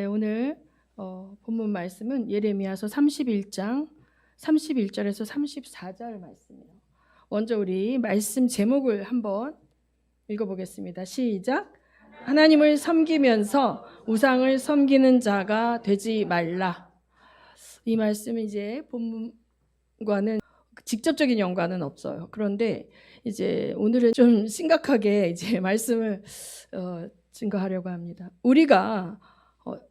오늘 본문 말씀은 예레미야서 31장 31절에서 34절 말씀이에요. 먼저 우리 말씀 제목을 한번 읽어보겠습니다. 시작. 하나님을 섬기면서 우상을 섬기는 자가 되지 말라. 이 말씀은 이제 본문과는 직접적인 연관은 없어요. 그런데 이제 오늘은 좀 심각하게 이제 말씀을 증거하려고 합니다. 우리가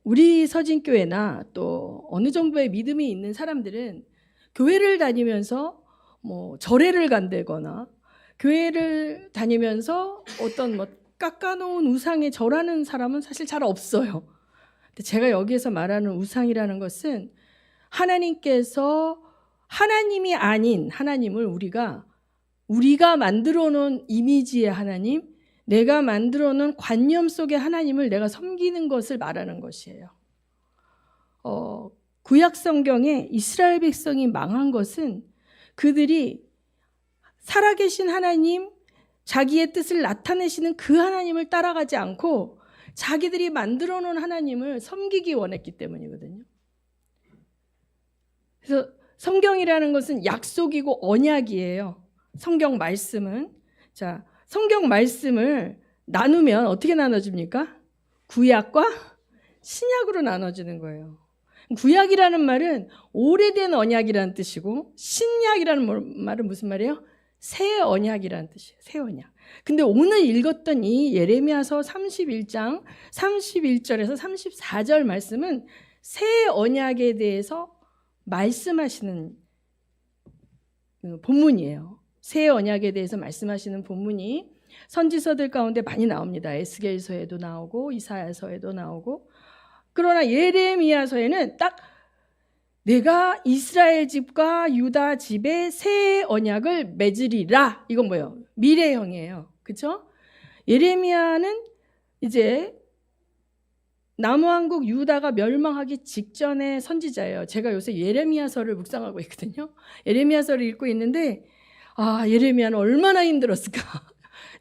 우리 서진교회나 또 어느 정도의 믿음이 있는 사람들은 교회를 다니면서 절에를 간다거나 교회를 다니면서 어떤 깎아놓은 우상에 절하는 사람은 사실 잘 없어요. 근데 제가 여기에서 말하는 우상이라는 것은 하나님께서 하나님이 아닌 하나님을 우리가 만들어 놓은 이미지의 하나님, 내가 만들어 놓은 관념 속의 하나님을 내가 섬기는 것을 말하는 것이에요. 구약 성경에 이스라엘 백성이 망한 것은 그들이 살아계신 하나님, 자기의 뜻을 나타내시는 그 하나님을 따라가지 않고 자기들이 만들어 놓은 하나님을 섬기기 원했기 때문이거든요. 그래서 성경이라는 것은 약속이고 언약이에요. 성경 말씀은. 자, 성경 말씀을 나누면 어떻게 나눠집니까? 구약과 신약으로 나눠지는 거예요. 구약이라는 말은 오래된 언약이라는 뜻이고 신약이라는 말은 무슨 말이에요? 새 언약이라는 뜻이에요. 새 언약. 근데 오늘 읽었던 이 예레미야서 31장 31절에서 34절 말씀은 새 언약에 대해서 말씀하시는 본문이에요. 새 언약에 대해서 말씀하시는 본문이 선지서들 가운데 많이 나옵니다. 에스겔서에도 나오고 이사야서에도 나오고. 그러나 예레미야서에는 딱 내가 이스라엘 집과 유다 집에 새 언약을 맺으리라. 이건 뭐예요? 미래형이에요. 그렇죠? 예레미야는 이제 남왕국 유다가 멸망하기 직전의 선지자예요. 제가 요새 예레미야서를 묵상하고 있거든요. 예레미야서를 읽고 있는데 예레미야는 얼마나 힘들었을까.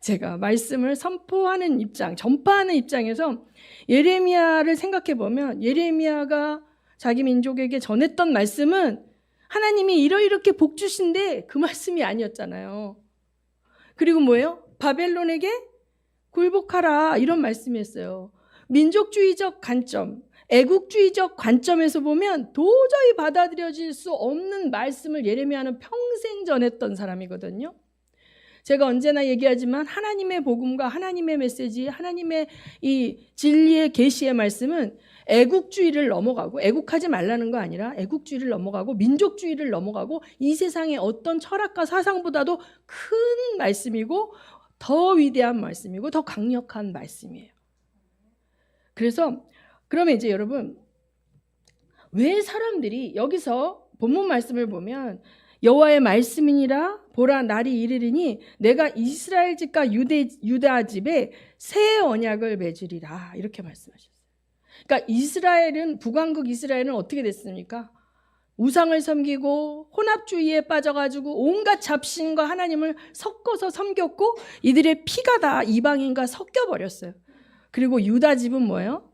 제가 말씀을 선포하는 입장, 전파하는 입장에서 예레미야를 생각해 보면 예레미야가 자기 민족에게 전했던 말씀은 하나님이 이렇게 복 주신데 그 말씀이 아니었잖아요. 그리고 뭐예요? 바벨론에게 굴복하라 이런 말씀이었어요. 민족주의적 관점, 애국주의적 관점에서 보면 도저히 받아들여질 수 없는 말씀을 예레미야는 평생 전했던 사람이거든요. 제가 언제나 얘기하지만 하나님의 복음과 하나님의 메시지, 하나님의 이 진리의 계시의 말씀은 애국주의를 넘어가고, 애국하지 말라는 거 아니라 애국주의를 넘어가고 민족주의를 넘어가고 이 세상의 어떤 철학과 사상보다도 큰 말씀이고 더 위대한 말씀이고 더 강력한 말씀이에요. 그래서 그러면 이제 여러분, 왜 사람들이 여기서 본문 말씀을 보면 여호와의 말씀이니라 보라 날이 이르리니 내가 이스라엘 집과 유다 집에 새 언약을 맺으리라 이렇게 말씀하셨어요. 그러니까 이스라엘은 북왕국 이스라엘은 어떻게 됐습니까? 우상을 섬기고 혼합주의에 빠져가지고 온갖 잡신과 하나님을 섞어서 섬겼고 이들의 피가 다 이방인과 섞여버렸어요. 그리고 유다 집은 뭐예요?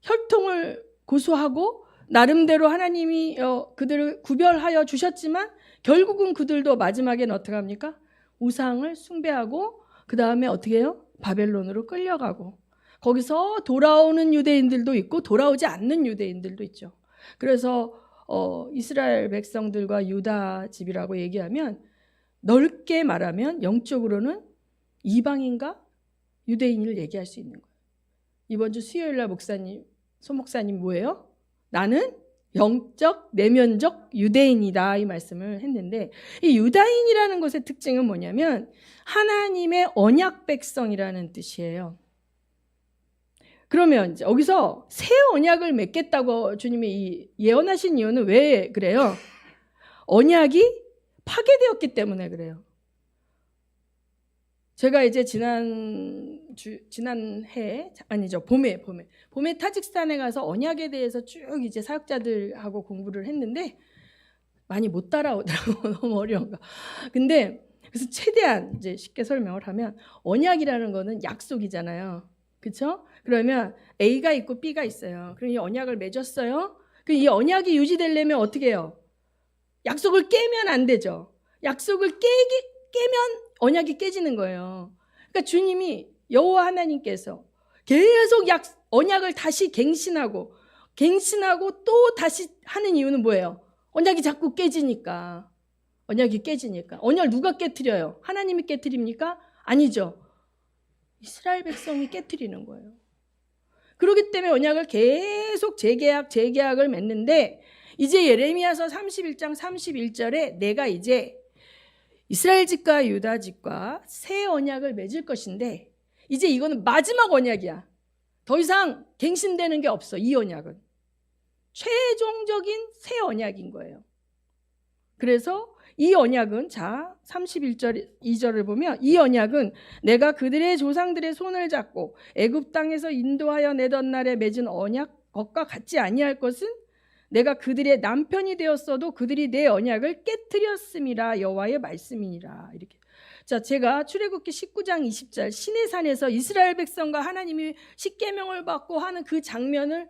혈통을 고수하고 나름대로 하나님이 그들을 구별하여 주셨지만 결국은 그들도 마지막엔 어떻게 합니까? 우상을 숭배하고 그 다음에 어떻게 해요? 바벨론으로 끌려가고 거기서 돌아오는 유대인들도 있고 돌아오지 않는 유대인들도 있죠. 그래서 이스라엘 백성들과 유다 집이라고 얘기하면 넓게 말하면 영적으로는 이방인과 유대인을 얘기할 수 있는 거예요. 이번 주 수요일날 소 목사님 뭐예요? 나는 영적 내면적 유대인이다 이 말씀을 했는데 이 유다인이라는 것의 특징은 뭐냐면 하나님의 언약 백성이라는 뜻이에요. 그러면 이제 여기서 새 언약을 맺겠다고 주님이 예언하신 이유는 왜 그래요? 언약이 파괴되었기 때문에 그래요. 제가 이제 봄에 타직스탄에 가서 언약에 대해서 쭉 이제 사역자들하고 공부를 했는데 많이 못 따라오더라고. 너무 어려운 거. 근데 그래서 최대한 이제 쉽게 설명을 하면 언약이라는 거는 약속이잖아요. 그렇죠? 그러면 A가 있고 B가 있어요. 그럼 이 언약을 맺었어요. 그럼 이 언약이 유지되려면 어떻게 해요? 약속을 깨면 안 되죠. 약속을 깨면 언약이 깨지는 거예요. 그러니까 주님이 여호와 하나님께서 계속 언약을 다시 갱신하고 또 다시 하는 이유는 뭐예요? 언약이 자꾸 깨지니까. 언약이 깨지니까. 언약을 누가 깨트려요? 하나님이 깨트립니까? 아니죠. 이스라엘 백성이 깨트리는 거예요. 그렇기 때문에 언약을 계속 재계약을 맺는데 이제 예레미야서 31장 31절에 내가 이제 이스라엘 집과 유다 집과 새 언약을 맺을 것인데 이제 이거는 마지막 언약이야. 더 이상 갱신되는 게 없어. 이 언약은 최종적인 새 언약인 거예요. 그래서 이 언약은 자 31절 2절을 보면 이 언약은 내가 그들의 조상들의 손을 잡고 애굽 땅에서 인도하여 내던 날에 맺은 언약 것과 같지 아니할 것은 내가 그들의 남편이 되었어도 그들이 내 언약을 깨트렸음이라 여호와의 말씀이니라. 이렇게. 자, 제가 출애굽기 19장 20절 시내산에서 이스라엘 백성과 하나님이 십계명을 받고 하는 그 장면을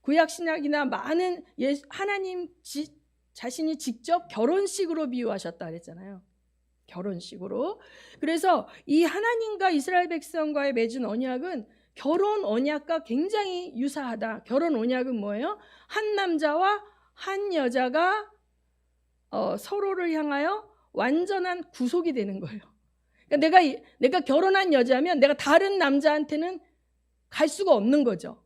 구약 신약이나 많은 하나님 자신이 직접 결혼식으로 비유하셨다 그랬잖아요. 결혼식으로. 그래서 이 하나님과 이스라엘 백성과의 맺은 언약은 결혼 언약과 굉장히 유사하다. 결혼 언약은 뭐예요? 한 남자와 한 여자가 서로를 향하여 완전한 구속이 되는 거예요. 그러니까 내가 결혼한 여자면 내가 다른 남자한테는 갈 수가 없는 거죠.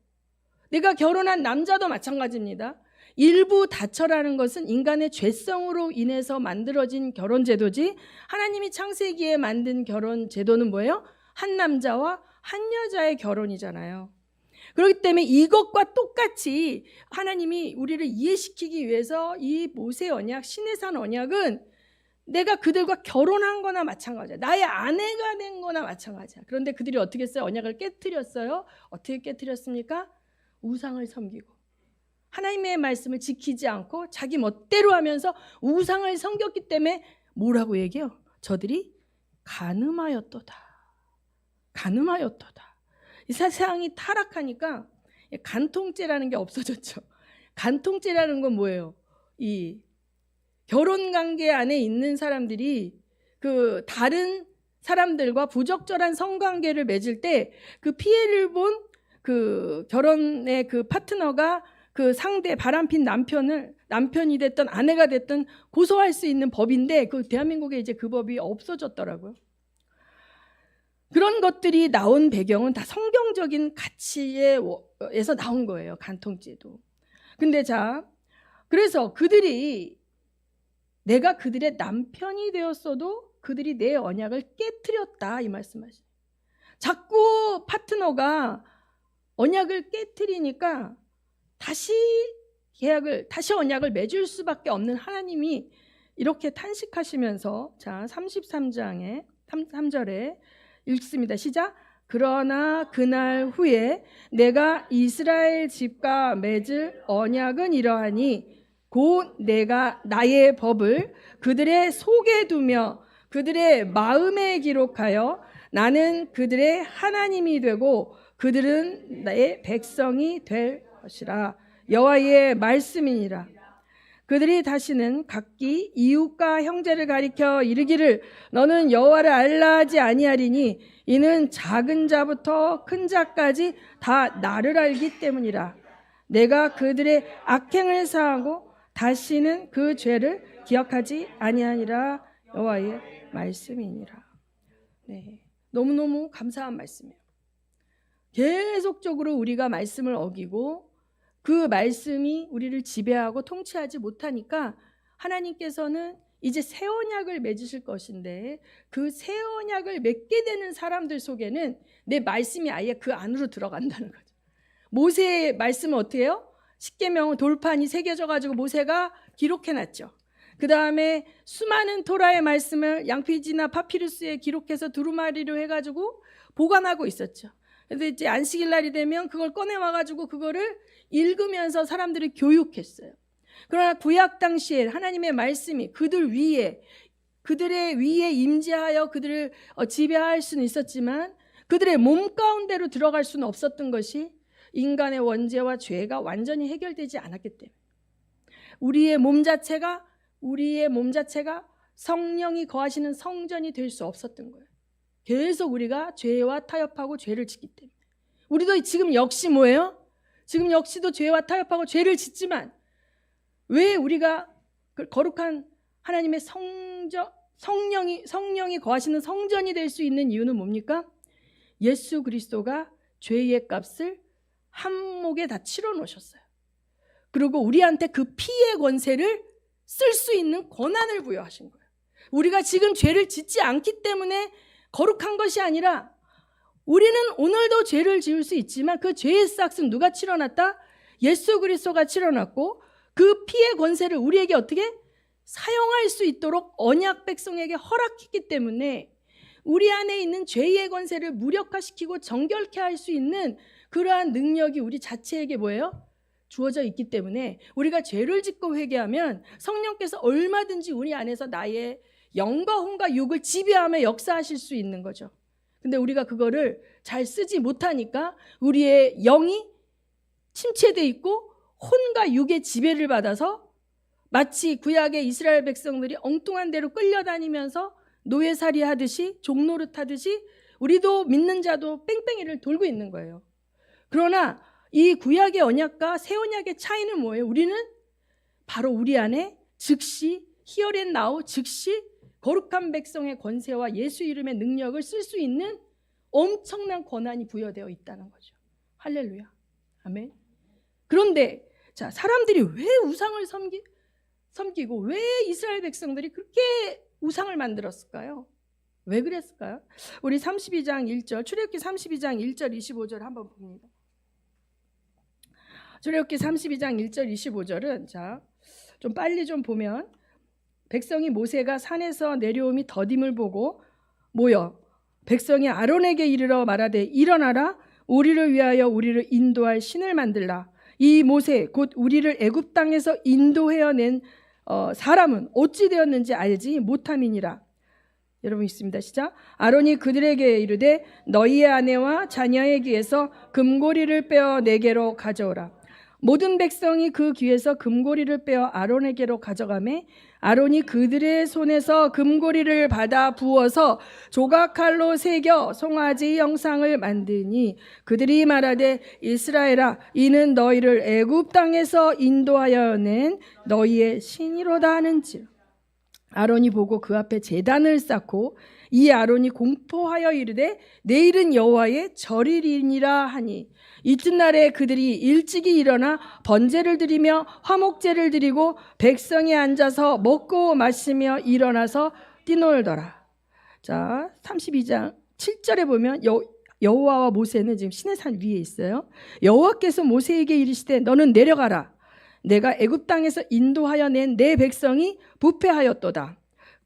내가 결혼한 남자도 마찬가지입니다. 일부 다처라는 것은 인간의 죄성으로 인해서 만들어진 결혼제도지 하나님이 창세기에 만든 결혼제도는 뭐예요? 한 남자와 한 여자의 결혼이잖아요. 그렇기 때문에 이것과 똑같이 하나님이 우리를 이해시키기 위해서 이 모세 언약, 시내산 언약은 내가 그들과 결혼한 거나 마찬가지야. 나의 아내가 된 거나 마찬가지야. 그런데 그들이 어떻게 했어요? 언약을 깨트렸어요. 어떻게 깨트렸습니까? 우상을 섬기고 하나님의 말씀을 지키지 않고 자기 멋대로 하면서 우상을 섬겼기 때문에 뭐라고 얘기해요? 저들이 간음하였도다. 간음하였도다. 이 세상이 타락하니까 간통죄라는 게 없어졌죠. 간통죄라는 건 뭐예요? 이 결혼관계 안에 있는 사람들이 그 다른 사람들과 부적절한 성관계를 맺을 때 그 피해를 본 그 결혼의 그 파트너가 그 상대 바람핀 남편이 됐든 아내가 됐든 고소할 수 있는 법인데 그 대한민국에 이제 그 법이 없어졌더라고요. 그런 것들이 나온 배경은 다 성경적인 가치에서 나온 거예요. 간통죄도. 근데 자, 그래서 그들이 내가 그들의 남편이 되었어도 그들이 내 언약을 깨트렸다 이 말씀하시죠. 자꾸 파트너가 언약을 깨트리니까 다시 언약을 맺을 수밖에 없는 하나님이 이렇게 탄식하시면서 자 33장에 3절에 읽습니다. 시작. 그러나 그날 후에 내가 이스라엘 집과 맺을 언약은 이러하니 곧 내가 나의 법을 그들의 속에 두며 그들의 마음에 기록하여 나는 그들의 하나님이 되고 그들은 나의 백성이 될 것이라. 여호와의 말씀이니라. 그들이 다시는 각기 이웃과 형제를 가리켜 이르기를 너는 여호와를 알라 하지 아니하리니 이는 작은 자부터 큰 자까지 다 나를 알기 때문이라. 내가 그들의 악행을 사하고 다시는 그 죄를 기억하지 아니하니라. 여호와의 말씀이니라. 네, 너무너무 감사한 말씀이에요. 계속적으로 우리가 말씀을 어기고 그 말씀이 우리를 지배하고 통치하지 못하니까 하나님께서는 이제 새 언약을 맺으실 것인데 그 새 언약을 맺게 되는 사람들 속에는 내 말씀이 아예 그 안으로 들어간다는 거죠. 모세의 말씀은 어떻게 해요? 십계명 돌판이 새겨져 가지고 모세가 기록해놨죠. 그 다음에 수많은 토라의 말씀을 양피지나 파피루스에 기록해서 두루마리로 해가지고 보관하고 있었죠. 그래서 이제 안식일 날이 되면 그걸 꺼내와 가지고 그거를 읽으면서 사람들을 교육했어요. 그러나 구약 당시에 하나님의 말씀이 그들의 위에 임재하여 그들을 지배할 수는 있었지만 그들의 몸 가운데로 들어갈 수는 없었던 것이 인간의 원죄와 죄가 완전히 해결되지 않았기 때문에 우리의 몸 자체가 성령이 거하시는 성전이 될 수 없었던 거예요. 계속 우리가 죄와 타협하고 죄를 짓기 때문에 우리도 지금 역시 뭐예요? 지금 역시도 죄와 타협하고 죄를 짓지만 왜 우리가 거룩한 하나님의 성령이 거하시는 성전이 될 수 있는 이유는 뭡니까? 예수 그리스도가 죄의 값을 한 목에 다 치러 놓으셨어요. 그리고 우리한테 그 피의 권세를 쓸 수 있는 권한을 부여하신 거예요. 우리가 지금 죄를 짓지 않기 때문에 거룩한 것이 아니라 우리는 오늘도 죄를 지을 수 있지만 그 죄의 싹은 누가 치러놨다? 예수 그리스도가 치러놨고 그 피의 권세를 우리에게 어떻게 사용할 수 있도록 언약 백성에게 허락했기 때문에 우리 안에 있는 죄의 권세를 무력화시키고 정결케 할 수 있는 그러한 능력이 우리 자체에게 뭐예요? 주어져 있기 때문에 우리가 죄를 짓고 회개하면 성령께서 얼마든지 우리 안에서 나의 영과 혼과 육을 지배하며 역사하실 수 있는 거죠. 근데 우리가 그거를 잘 쓰지 못하니까 우리의 영이 침체되어 있고 혼과 육의 지배를 받아서 마치 구약의 이스라엘 백성들이 엉뚱한 대로 끌려다니면서 노예살이 하듯이 종노릇 하듯이 우리도 믿는 자도 뺑뺑이를 돌고 있는 거예요. 그러나 이 구약의 언약과 새 언약의 차이는 뭐예요? 우리는 바로 우리 안에 즉시 here and now 즉시 거룩한 백성의 권세와 예수 이름의 능력을 쓸 수 있는 엄청난 권한이 부여되어 있다는 거죠. 할렐루야. 아멘. 그런데 자, 사람들이 왜 우상을 섬기고 왜 이스라엘 백성들이 그렇게 우상을 만들었을까요? 왜 그랬을까요? 우리 32장 1절 출애굽기 32장 1절 25절 한번 봅니다. 출애굽기 32장 1절 25절은 자, 좀 빨리 좀 보면 백성이 모세가 산에서 내려옴이 더딤을 보고 모여 백성이 아론에게 이르러 말하되 일어나라 우리를 위하여 우리를 인도할 신을 만들라. 이 모세 곧 우리를 애굽 땅에서 인도해낸 사람은 어찌 되었는지 알지 못함이니라. 여러분 있습니다. 시작. 아론이 그들에게 이르되 너희의 아내와 자녀의 귀에서 금고리를 빼어 내게로 가져오라. 모든 백성이 그 귀에서 금고리를 빼어 아론에게로 가져가매 아론이 그들의 손에서 금고리를 받아 부어서 조각칼로 새겨 송아지 형상을 만드니 그들이 말하되 이스라엘아 이는 너희를 애굽 땅에서 인도하여 낸 너희의 신이로다 하는지라. 아론이 보고 그 앞에 제단을 쌓고 이 아론이 공포하여 이르되 내일은 여호와의 절일이니라 하니 이튿날에 그들이 일찍이 일어나 번제를 드리며 화목제를 드리고 백성이 앉아서 먹고 마시며 일어나서 뛰놀더라. 자, 32장 7절에 보면 여호와와 모세는 지금 시내 산 위에 있어요. 여호와께서 모세에게 이르시되 너는 내려가라. 내가 애굽 땅에서 인도하여 낸 내 백성이 부패하였도다.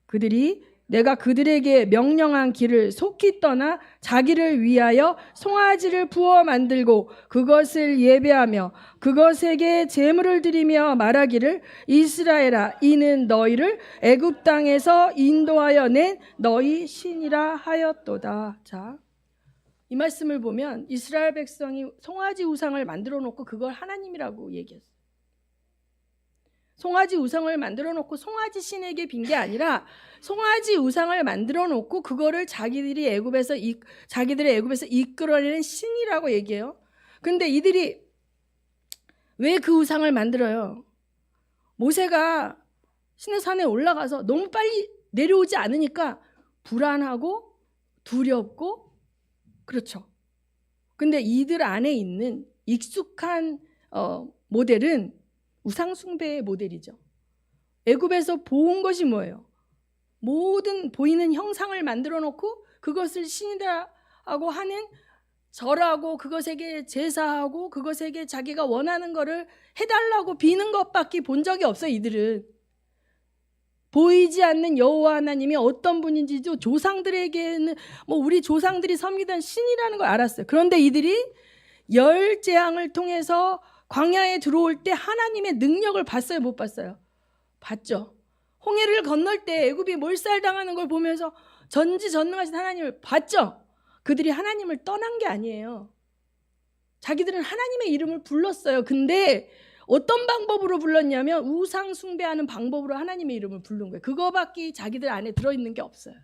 그들이 내가 그들에게 명령한 길을 속히 떠나 자기를 위하여 송아지를 부어 만들고 그것을 예배하며 그것에게 제물을 드리며 말하기를 이스라엘아 이는 너희를 애굽 땅에서 인도하여 낸 너희 신이라 하였도다. 자, 이 말씀을 보면 이스라엘 백성이 송아지 우상을 만들어 놓고 그걸 하나님이라고 얘기했어요. 송아지 우상을 만들어 놓고 송아지 신에게 빈 게 아니라 송아지 우상을 만들어 놓고 그거를 자기들의 애굽에서 이끌어내는 신이라고 얘기해요. 근데 이들이 왜 그 우상을 만들어요? 모세가 시내산에 올라가서 너무 빨리 내려오지 않으니까 불안하고 두렵고 그렇죠. 근데 이들 안에 있는 익숙한 모델은 우상 숭배의 모델이죠. 애굽에서 보온 것이 뭐예요? 모든 보이는 형상을 만들어 놓고 그것을 신이라고 하는 절하고 그것에게 제사하고 그것에게 자기가 원하는 거를 해달라고 비는 것밖에 본 적이 없어요. 이들은 보이지 않는 여호와 하나님이 어떤 분인지도 조상들에게는 우리 조상들이 섬기던 신이라는 걸 알았어요. 그런데 이들이 열 재앙을 통해서 광야에 들어올 때 하나님의 능력을 봤어요? 못 봤어요? 봤죠. 홍해를 건널 때 애굽이 몰살당하는 걸 보면서 전지전능하신 하나님을 봤죠. 그들이 하나님을 떠난 게 아니에요. 자기들은 하나님의 이름을 불렀어요. 근데 어떤 방법으로 불렀냐면 우상 숭배하는 방법으로 하나님의 이름을 부른 거예요. 그거밖에 자기들 안에 들어있는 게 없어요.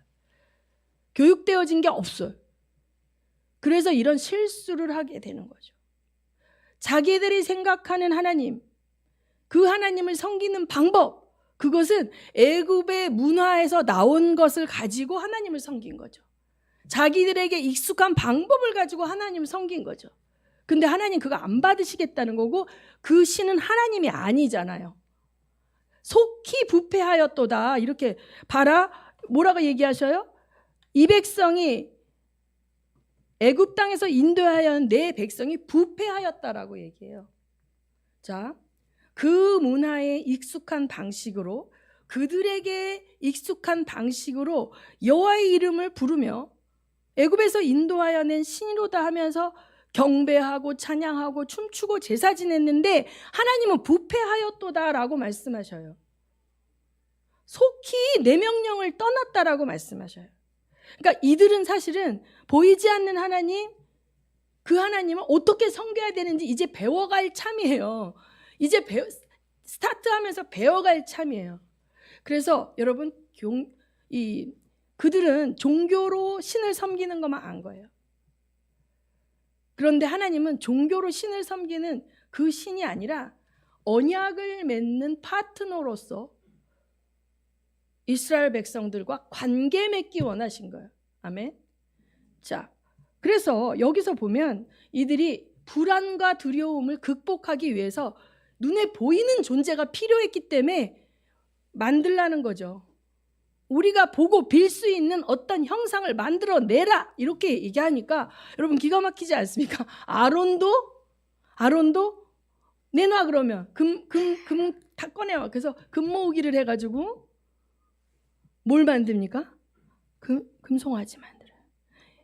교육되어진 게 없어요. 그래서 이런 실수를 하게 되는 거죠. 자기들이 생각하는 하나님, 그 하나님을 섬기는 방법, 그것은 애굽의 문화에서 나온 것을 가지고 하나님을 섬긴 거죠. 자기들에게 익숙한 방법을 가지고 하나님을 섬긴 거죠. 근데 하나님 그거 안 받으시겠다는 거고, 그 신은 하나님이 아니잖아요. 속히 부패하였도다. 이렇게 봐라. 뭐라고 얘기하셔요? 이 백성이 애굽 땅에서 인도하여 내 백성이 부패하였다라고 얘기해요. 자, 그 문화에 익숙한 방식으로, 그들에게 익숙한 방식으로 여호와의 이름을 부르며 애굽에서 인도하여 낸 신이로다 하면서 경배하고 찬양하고 춤추고 제사 지냈는데 하나님은 부패하였도다라고 말씀하셔요. 속히 내 명령을 떠났다라고 말씀하셔요. 그러니까 이들은 사실은 보이지 않는 하나님, 그 하나님을 어떻게 섬겨야 되는지 이제 배워갈 참이에요. 이제 스타트하면서 배워갈 참이에요. 그래서 여러분, 그들은 종교로 신을 섬기는 것만 안 거예요. 그런데 하나님은 종교로 신을 섬기는 그 신이 아니라 언약을 맺는 파트너로서 이스라엘 백성들과 관계 맺기 원하신 거예요. 아멘. 자, 그래서 여기서 보면 이들이 불안과 두려움을 극복하기 위해서 눈에 보이는 존재가 필요했기 때문에 만들라는 거죠. 우리가 보고 빌 수 있는 어떤 형상을 만들어내라 이렇게 얘기하니까 여러분 기가 막히지 않습니까? 아론도 내놔 그러면 금 다 꺼내와. 그래서 금모으기를 해가지고 뭘 만듭니까? 금송아지 만들어요.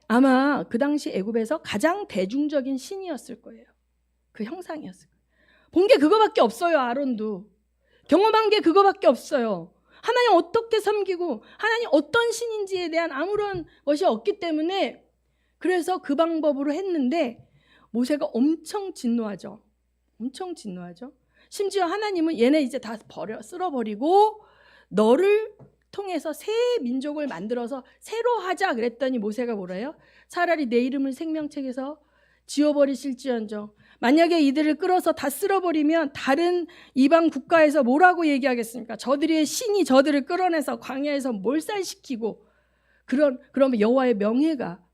아마 그 당시 애굽에서 가장 대중적인 신이었을 거예요. 그 형상이었을 거예요. 본 게 그거밖에 없어요. 아론도 경험한 게 그거밖에 없어요. 하나님 어떻게 섬기고 하나님 어떤 신인지에 대한 아무런 것이 없기 때문에 그래서 그 방법으로 했는데 모세가 엄청 진노하죠. 엄청 진노하죠. 심지어 하나님은 얘네 이제 다 쓸어버리고 너를 통해서 새 민족을 만들어서 새로 하자 그랬더니 모세가 뭐래요? 차라리 내 이름을 생명책에서 지워버리실지언정, 만약에 이들을 끌어서 다 쓸어버리면 다른 이방 국가에서 뭐라고 얘기하겠습니까? 저들의 신이 저들을 끌어내서 광야에서 몰살시키고 그러면 여호와의 명예가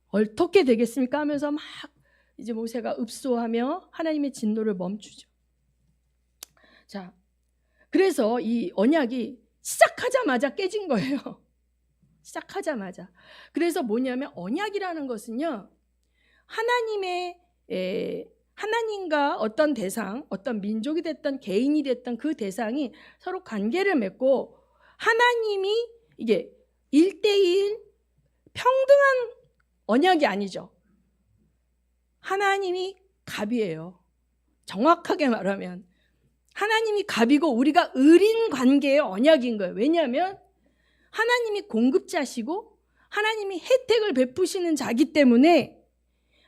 어떻게 되겠습니까? 하면서 막 이제 모세가 읍소하며 하나님의 진노를 멈추죠. 자, 그래서 이 언약이 시작하자마자 깨진 거예요. 시작하자마자. 그래서 뭐냐면 언약이라는 것은요, 하나님과 어떤 대상, 어떤 민족이 됐던 개인이 됐던 그 대상이 서로 관계를 맺고 하나님이 이게 1대1 평등한 언약이 아니죠. 하나님이 갑이에요. 정확하게 말하면 하나님이 갑이고 우리가 을인 관계의 언약인 거예요. 왜냐하면 하나님이 공급자시고 하나님이 혜택을 베푸시는 자기 때문에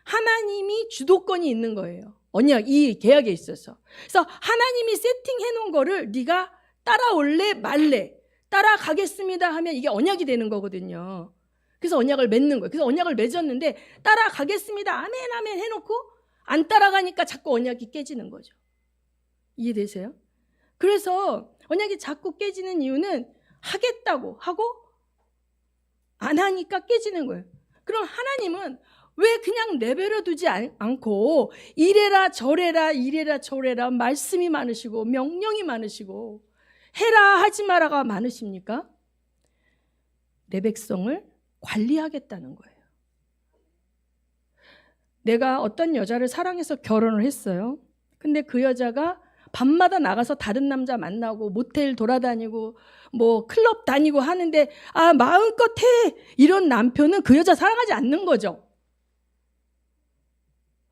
하나님이 주도권이 있는 거예요. 언약, 이 계약에 있어서. 그래서 하나님이 세팅해 놓은 거를 네가 따라올래 말래, 따라가겠습니다 하면 이게 언약이 되는 거거든요. 그래서 언약을 맺는 거예요. 그래서 언약을 맺었는데 따라가겠습니다 아멘 아멘 해놓고 안 따라가니까 자꾸 언약이 깨지는 거죠. 이해되세요? 그래서 언약이 자꾸 깨지는 이유는 하겠다고 하고 안 하니까 깨지는 거예요. 그럼 하나님은 왜 그냥 내버려 두지 않고 이래라 저래라 이래라 저래라 말씀이 많으시고 명령이 많으시고 해라 하지 마라가 많으십니까? 내 백성을 관리하겠다는 거예요. 내가 어떤 여자를 사랑해서 결혼을 했어요. 근데 그 여자가 밤마다 나가서 다른 남자 만나고 모텔 돌아다니고 뭐 클럽 다니고 하는데 마음껏 해. 이런 남편은 그 여자 사랑하지 않는 거죠.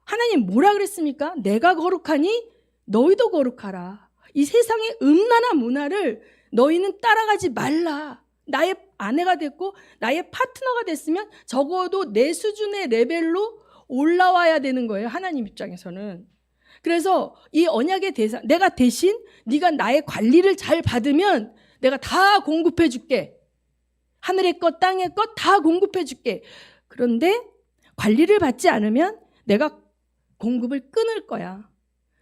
하나님 뭐라 그랬습니까? 내가 거룩하니 너희도 거룩하라. 이 세상의 음란한 문화를 너희는 따라가지 말라. 나의 아내가 됐고 나의 파트너가 됐으면 적어도 내 수준의 레벨로 올라와야 되는 거예요. 하나님 입장에서는. 그래서 이 언약의 대상, 내가 대신 네가 나의 관리를 잘 받으면 내가 다 공급해 줄게. 하늘의 것 땅의 것 다 공급해 줄게. 그런데 관리를 받지 않으면 내가 공급을 끊을 거야.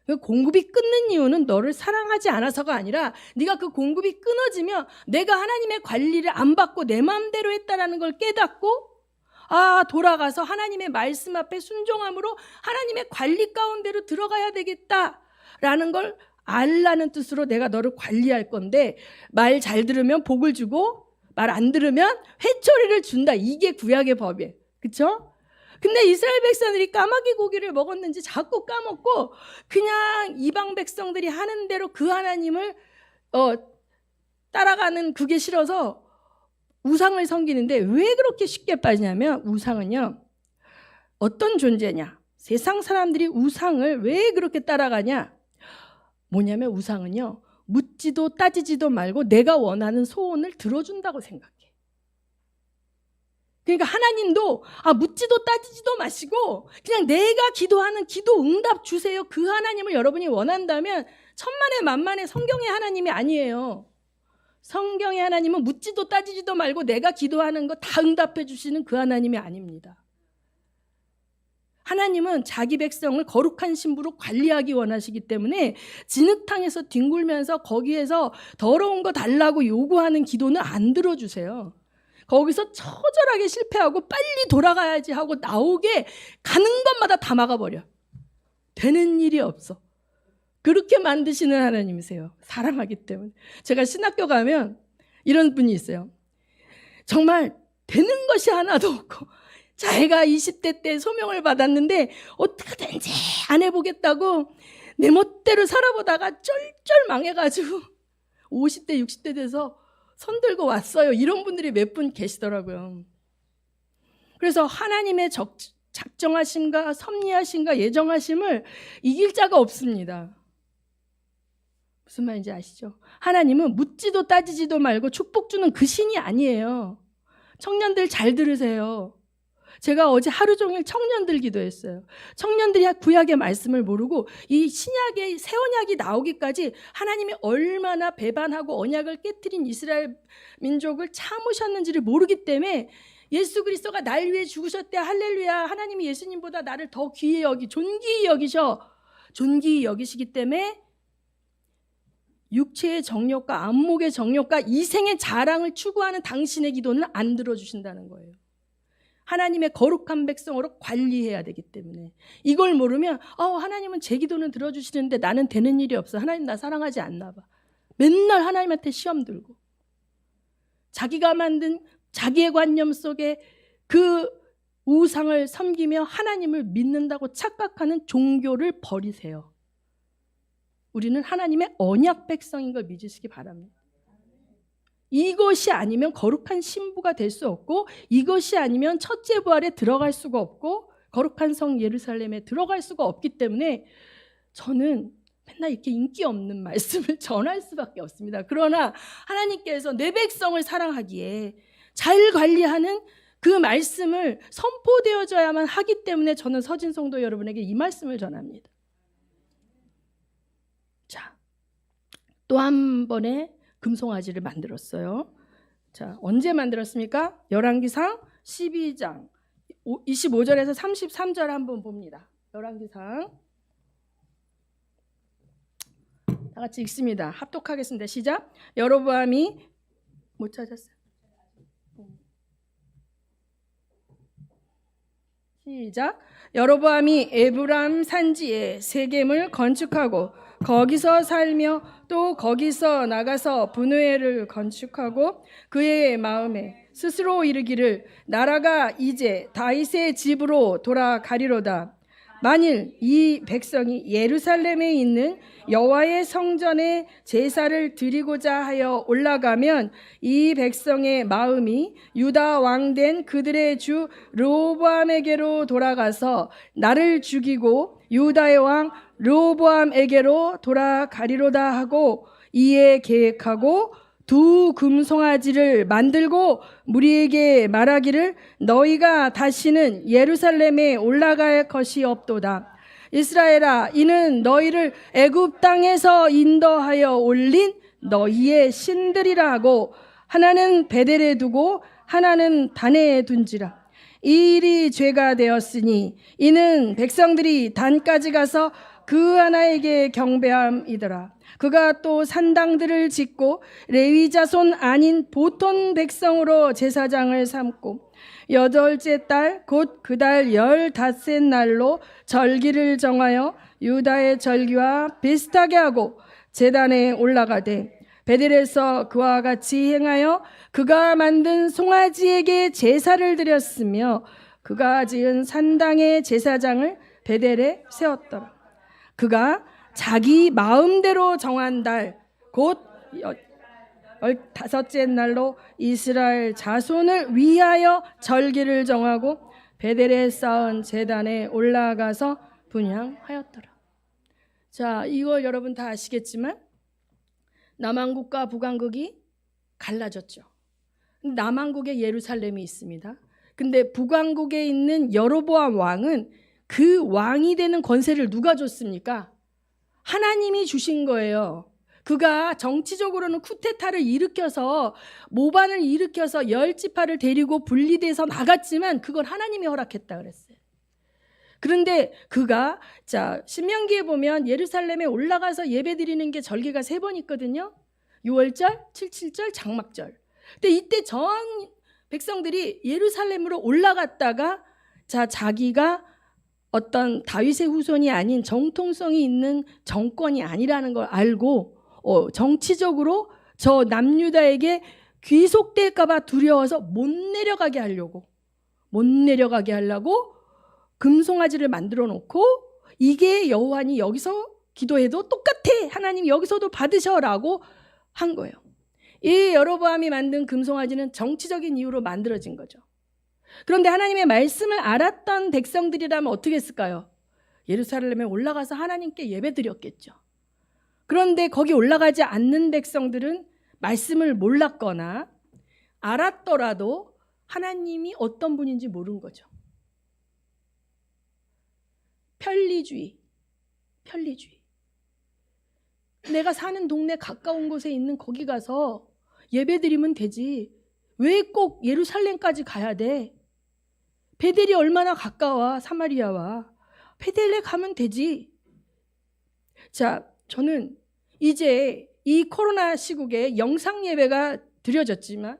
그 공급이 끊는 이유는 너를 사랑하지 않아서가 아니라 네가 그 공급이 끊어지면 내가 하나님의 관리를 안 받고 내 마음대로 했다는 걸 깨닫고 돌아가서 하나님의 말씀 앞에 순종함으로 하나님의 관리 가운데로 들어가야 되겠다라는 걸 알라는 뜻으로 내가 너를 관리할 건데 말 잘 들으면 복을 주고 말 안 들으면 회초리를 준다. 이게 구약의 법이에요. 그렇죠? 근데 이스라엘 백성들이 까마귀 고기를 먹었는지 자꾸 까먹고 그냥 이방 백성들이 하는 대로 그 하나님을 따라가는 그게 싫어서 우상을 섬기는데 왜 그렇게 쉽게 빠지냐면 우상은요 어떤 존재냐, 세상 사람들이 우상을 왜 그렇게 따라가냐, 뭐냐면 우상은요 묻지도 따지지도 말고 내가 원하는 소원을 들어준다고 생각해. 그러니까 하나님도 묻지도 따지지도 마시고 그냥 내가 기도하는 기도 응답 주세요. 그 하나님을 여러분이 원한다면 천만에 만만의 성경의 하나님이 아니에요. 성경의 하나님은 묻지도 따지지도 말고 내가 기도하는 거 다 응답해 주시는 그 하나님이 아닙니다. 하나님은 자기 백성을 거룩한 신부로 관리하기 원하시기 때문에 진흙탕에서 뒹굴면서 거기에서 더러운 거 달라고 요구하는 기도는 안 들어주세요. 거기서 처절하게 실패하고 빨리 돌아가야지 하고 나오게 가는 것마다 다 막아버려. 되는 일이 없어. 그렇게 만드시는 하나님이세요. 사랑하기 때문에. 제가 신학교 가면 이런 분이 있어요. 정말 되는 것이 하나도 없고 자기가 20대 때 소명을 받았는데 어떻게든지 안 해보겠다고 내 멋대로 살아보다가 쩔쩔 망해가지고 50대 60대 돼서 손 들고 왔어요. 이런 분들이 몇 분 계시더라고요. 그래서 하나님의 작정하심과 섭리하심과 예정하심을 이길 자가 없습니다. 무슨 말인지 아시죠? 하나님은 묻지도 따지지도 말고 축복 주는 그 신이 아니에요. 청년들 잘 들으세요. 제가 어제 하루 종일 청년들 기도했어요. 청년들이 구약의 말씀을 모르고 이 신약의 새 언약이 나오기까지 하나님이 얼마나 배반하고 언약을 깨트린 이스라엘 민족을 참으셨는지를 모르기 때문에 예수 그리스도가 날 위해 죽으셨대 할렐루야, 하나님이 예수님보다 나를 더 귀히 존귀히 존귀히 여기시기 때문에 육체의 정욕과 안목의 정욕과 이생의 자랑을 추구하는 당신의 기도는 안 들어주신다는 거예요. 하나님의 거룩한 백성으로 관리해야 되기 때문에 이걸 모르면 하나님은 제 기도는 들어주시는데 나는 되는 일이 없어. 하나님 나 사랑하지 않나 봐. 맨날 하나님한테 시험 들고 자기가 만든 자기의 관념 속에 그 우상을 섬기며 하나님을 믿는다고 착각하는 종교를 버리세요. 우리는 하나님의 언약 백성인 걸 믿으시기 바랍니다. 이것이 아니면 거룩한 신부가 될 수 없고 이것이 아니면 첫째 부활에 들어갈 수가 없고 거룩한 성 예루살렘에 들어갈 수가 없기 때문에 저는 맨날 이렇게 인기 없는 말씀을 전할 수밖에 없습니다. 그러나 하나님께서 내 백성을 사랑하기에 잘 관리하는 그 말씀을 선포되어져야만 하기 때문에 저는 서진 성도 여러분에게 이 말씀을 전합니다. 자, 또 한 번의 금송아지를 만들었어요. 자, 언제 만들었습니까? 열왕기상 12장 25절에서 33절 한번 봅니다. 열왕기상 다 같이 읽습니다. 합독하겠습니다. 시작. 여로보암이 못 찾았어요. 시작. 여로보암이 에브람 산지에 세겜을 건축하고 거기서 살며 또 거기서 나가서 분회를 건축하고 그의 마음에 스스로 이르기를 나라가 이제 다윗의 집으로 돌아가리로다. 만일 이 백성이 예루살렘에 있는 여호와의 성전에 제사를 드리고자 하여 올라가면 이 백성의 마음이 유다 왕 된 그들의 주 르호보암에게로 돌아가서 나를 죽이고 유다의 왕 르호보암에게로 돌아가리로다 하고 이에 계획하고 두 금송아지를 만들고 무리에게 말하기를 너희가 다시는 예루살렘에 올라갈 것이 없도다. 이스라엘아, 이는 너희를 애굽 땅에서 인도하여 올린 너희의 신들이라 하고 하나는 베델에 두고 하나는 단에 둔지라. 이 일이 죄가 되었으니 이는 백성들이 단까지 가서 그 하나에게 경배함이더라. 그가 또 산당들을 짓고 레위 자손 아닌 보통 백성으로 제사장을 삼고 여덟째 달 곧 그 달 15째 날로 절기를 정하여 유다의 절기와 비슷하게 하고 제단에 올라가되 베델에서 그와 같이 행하여 그가 만든 송아지에게 제사를 드렸으며 그가 지은 산당의 제사장을 베델에 세웠더라. 그가 자기 마음대로 정한 달 곧 15째 날로 이스라엘 자손을 위하여 절기를 정하고 베델에 쌓은 제단에 올라가서 분향하였더라. 자, 이걸 여러분 다 아시겠지만 남왕국과 북왕국이 갈라졌죠. 남왕국에 예루살렘이 있습니다. 근데 북왕국에 있는 여로보암 왕은 그 왕이 되는 권세를 누가 줬습니까? 하나님이 주신 거예요. 그가 정치적으로는 쿠데타를 일으켜서 모반을 일으켜서 10지파를 데리고 분리돼서 나갔지만 그걸 하나님이 허락했다 그랬어요. 그런데 그가 신명기에 보면 예루살렘에 올라가서 예배드리는 게 절기가 3번 있거든요. 6월절, 77절, 장막절. 근데 이때 전 백성들이 예루살렘으로 올라갔다가 자기가 어떤 다윗의 후손이 아닌 정통성이 있는 정권이 아니라는 걸 알고 정치적으로 저 남유다에게 귀속될까 봐 두려워서 못 내려가게 하려고 금송아지를 만들어 놓고 이게 여호와니 여기서 기도해도 똑같아. 하나님 여기서도 받으셔라고 한 거예요. 이 여로보암이 만든 금송아지는 정치적인 이유로 만들어진 거죠. 그런데 하나님의 말씀을 알았던 백성들이라면 어떻게 했을까요? 예루살렘에 올라가서 하나님께 예배드렸겠죠. 그런데 거기 올라가지 않는 백성들은 말씀을 몰랐거나 알았더라도 하나님이 어떤 분인지 모른 거죠. 편리주의. 내가 사는 동네 가까운 곳에 있는 거기 가서 예배드리면 되지. 왜 꼭 예루살렘까지 가야 돼? 베델이 얼마나 가까워, 사마리아와. 베델에 가면 되지. 자, 저는 이제 이 코로나 시국에 영상 예배가 드려졌지만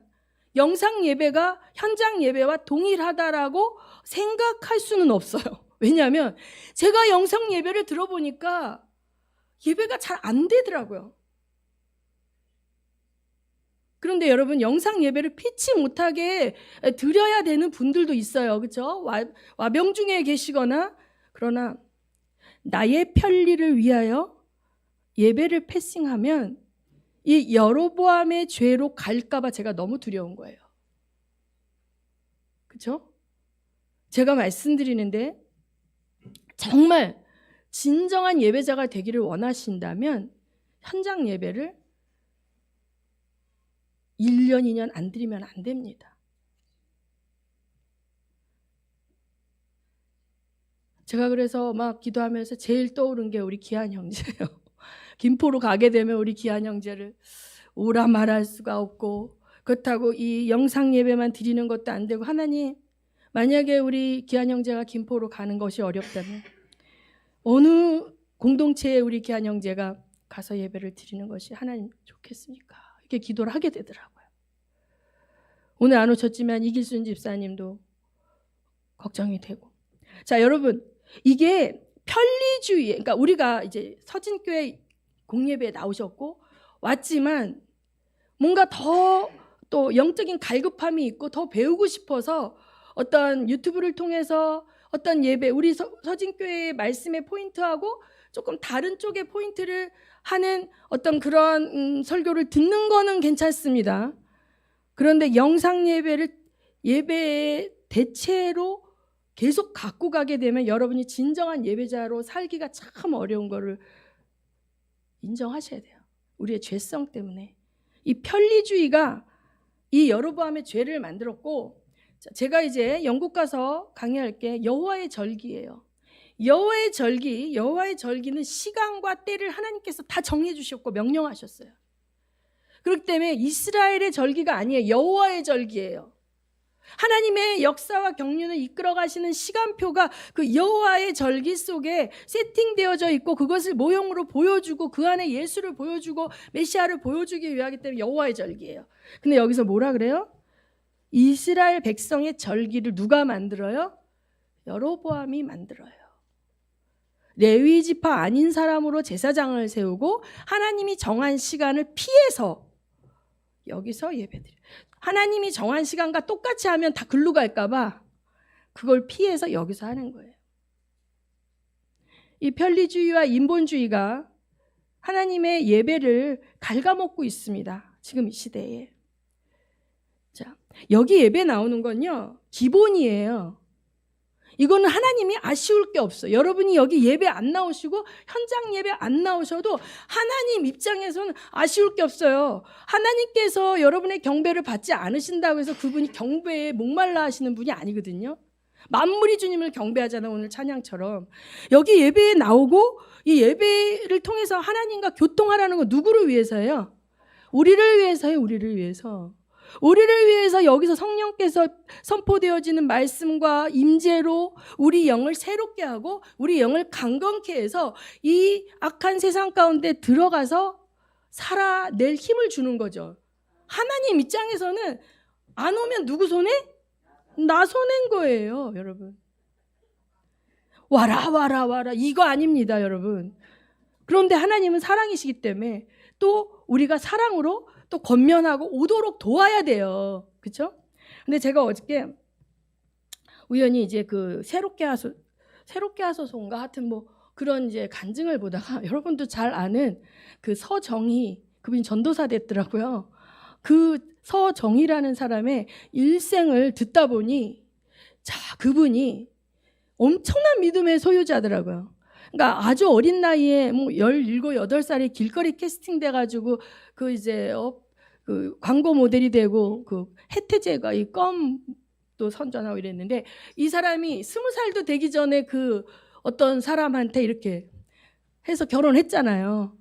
영상 예배가 현장 예배와 동일하다라고 생각할 수는 없어요. 왜냐하면 제가 영상 예배를 들어보니까 예배가 잘 안 되더라고요. 그런데 여러분 영상 예배를 피치 못하게 드려야 되는 분들도 있어요. 그렇죠? 와병 중에 계시거나. 그러나 나의 편리를 위하여 예배를 패싱하면 이 여로보암의 죄로 갈까 봐 제가 너무 두려운 거예요. 그렇죠? 제가 말씀드리는데 정말 진정한 예배자가 되기를 원하신다면 현장 예배를 1년, 2년 안 드리면 안 됩니다. 제가 그래서 막 기도하면서 제일 떠오른 게 우리 기한 형제예요. 김포로 가게 되면 우리 기한 형제를 오라 말할 수가 없고 그렇다고 이 영상 예배만 드리는 것도 안 되고 하나님 만약에 우리 기한 형제가 김포로 가는 것이 어렵다면 어느 공동체에 우리 기한 형제가 가서 예배를 드리는 것이 하나님 좋겠습니까? 이렇게 기도를 하게 되더라고요. 오늘 안 오셨지만 이길순 집사님도 걱정이 되고. 자, 여러분 이게 편리주의, 그러니까 우리가 이제 서진교회 공예배에 나오셨고 왔지만 뭔가 더 또 영적인 갈급함이 있고 더 배우고 싶어서 어떤 유튜브를 통해서 어떤 예배, 우리 서진교회의 말씀의 포인트하고 조금 다른 쪽의 포인트를 하는 어떤 그런 설교를 듣는 거는 괜찮습니다. 그런데 영상 예배의 대체로 계속 갖고 가게 되면 여러분이 진정한 예배자로 살기가 참 어려운 거를 인정하셔야 돼요. 우리의 죄성 때문에. 이 편리주의가 이 여로보암의 죄를 만들었고, 제가 이제 영국 가서 강의할 게 여호와의 절기예요. 여호와의 절기는 시간과 때를 하나님께서 다 정해 주셨고 명령하셨어요. 그렇기 때문에 이스라엘의 절기가 아니에요. 여호와의 절기예요. 하나님의 역사와 경륜을 이끌어 가시는 시간표가 그 여호와의 절기 속에 세팅되어져 있고, 그것을 모형으로 보여주고 그 안에 예수를 보여주고 메시아를 보여주기 위하기 때문에 여호와의 절기예요. 근데 여기서 뭐라 그래요? 이스라엘 백성의 절기를 누가 만들어요? 여로보암이 만들어요. 레위 지파 아닌 사람으로 제사장을 세우고 하나님이 정한 시간을 피해서 여기서 예배드려요. 하나님이 정한 시간과 똑같이 하면 다 글로 갈까 봐 그걸 피해서 여기서 하는 거예요. 이 편리주의와 인본주의가 하나님의 예배를 갉아먹고 있습니다. 지금 이 시대에. 자, 여기 예배 나오는 건요, 기본이에요. 이거는 하나님이 아쉬울 게 없어요. 여러분이 여기 예배 안 나오시고 현장 예배 안 나오셔도 하나님 입장에서는 아쉬울 게 없어요. 하나님께서 여러분의 경배를 받지 않으신다고 해서 그분이 경배에 목말라 하시는 분이 아니거든요. 만물이 주님을 경배하잖아요. 오늘 찬양처럼. 여기 예배에 나오고 이 예배를 통해서 하나님과 교통하라는 건 누구를 위해서예요? 우리를 위해서예요. 우리를 위해서. 우리를 위해서 여기서 성령께서 선포되어지는 말씀과 임재로 우리 영을 새롭게 하고 우리 영을 강건케 해서 이 악한 세상 가운데 들어가서 살아낼 힘을 주는 거죠. 하나님 입장에서는 안 오면 누구 손에? 나 손해인 거예요, 여러분. 와라 이거 아닙니다, 여러분. 그런데 하나님은 사랑이시기 때문에 또 우리가 사랑으로 또 권면하고 오도록 도와야 돼요. 그렇죠? 근데 제가 어저께 우연히 이제 그 새롭게 하소서인가 하여튼 뭐 그런 이제 간증을 보다가 여러분도 잘 아는 그 서정희, 그분이 전도사 됐더라고요. 그 서정희라는 사람의 일생을 듣다 보니, 자, 그분이 엄청난 믿음의 소유자더라고요. 그러니까 아주 어린 나이에 뭐 17, 8살에 길거리 캐스팅 돼가지고 그 이제 그 광고 모델이 되고 그 해태제가 이 껌도 선전하고 이랬는데, 이 사람이 20살도 되기 전에 그 어떤 사람한테 이렇게 해서 결혼했잖아요.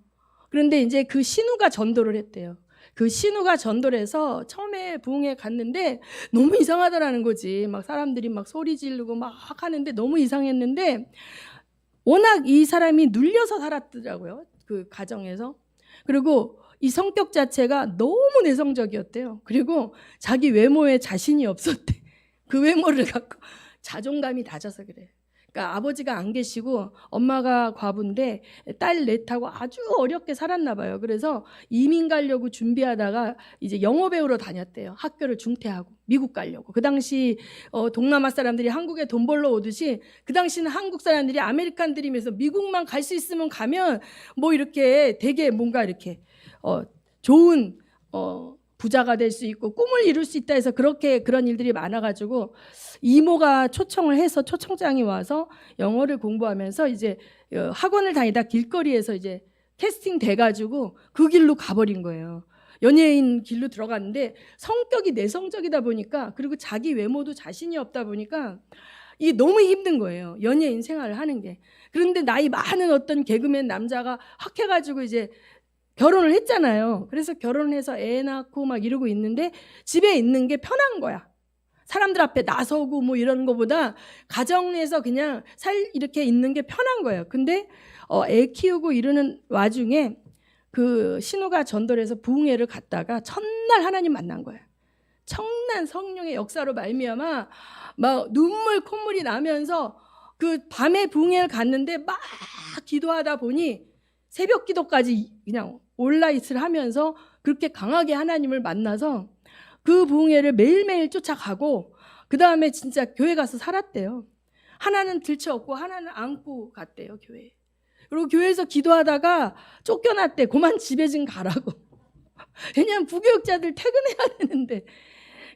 그런데 이제 그 신우가 전도를 했대요. 그 신우가 전도를 해서 처음에 부흥회 갔는데 너무 이상하더라는 거지. 막 사람들이 막 소리 지르고 막 하는데 너무 이상했는데, 워낙 이 사람이 눌려서 살았더라고요. 그 가정에서. 그리고 이 성격 자체가 너무 내성적이었대요. 그리고 자기 외모에 자신이 없었대. 그 외모를 갖고 자존감이 낮아서 그래. 그러니까 아버지가 안 계시고 엄마가 과부인데 딸 넷하고 아주 어렵게 살았나 봐요. 그래서 이민 가려고 준비하다가 이제 영어 배우러 다녔대요. 학교를 중퇴하고 미국 가려고. 그 당시 동남아 사람들이 한국에 돈 벌러 오듯이 그 당시는 한국 사람들이 아메리칸 드림에서 미국만 갈 수 있으면 가면 뭐 이렇게 되게 뭔가 이렇게 좋은 부자가 될 수 있고 꿈을 이룰 수 있다 해서 그런 일들이 많아가지고 이모가 초청을 해서 초청장이 와서 영어를 공부하면서 이제 학원을 다니다 길거리에서 이제 캐스팅 돼가지고 그 길로 가버린 거예요. 연예인 길로 들어갔는데 성격이 내성적이다 보니까, 그리고 자기 외모도 자신이 없다 보니까 이게 너무 힘든 거예요, 연예인 생활을 하는 게. 그런데 나이 많은 어떤 개그맨 남자가 확 해가지고 이제 결혼을 했잖아요. 그래서 결혼해서 애 낳고 막 이러고 있는데 집에 있는 게 편한 거야. 사람들 앞에 나서고 뭐 이런 거보다 가정에서 그냥 이렇게 있는 게 편한 거예요. 근데 애 키우고 이러는 와중에 그 신우가 전도를 해서 부흥회를 갔다가 첫날 하나님 만난 거예요. 청난 성령의 역사로 말미암아 막 눈물 콧물이 나면서 그 밤에 부흥회를 갔는데 막 기도하다 보니 새벽 기도까지 그냥 온라인을 하면서 그렇게 강하게 하나님을 만나서 그 부흥회를 매일매일 쫓아가고 그 다음에 진짜 교회 가서 살았대요. 하나는 들쳐업고 하나는 안고 갔대요, 교회에. 그리고 교회에서 기도하다가 쫓겨났대. 그만 집에 좀 가라고. 왜냐하면 부교육자들 퇴근해야 되는데.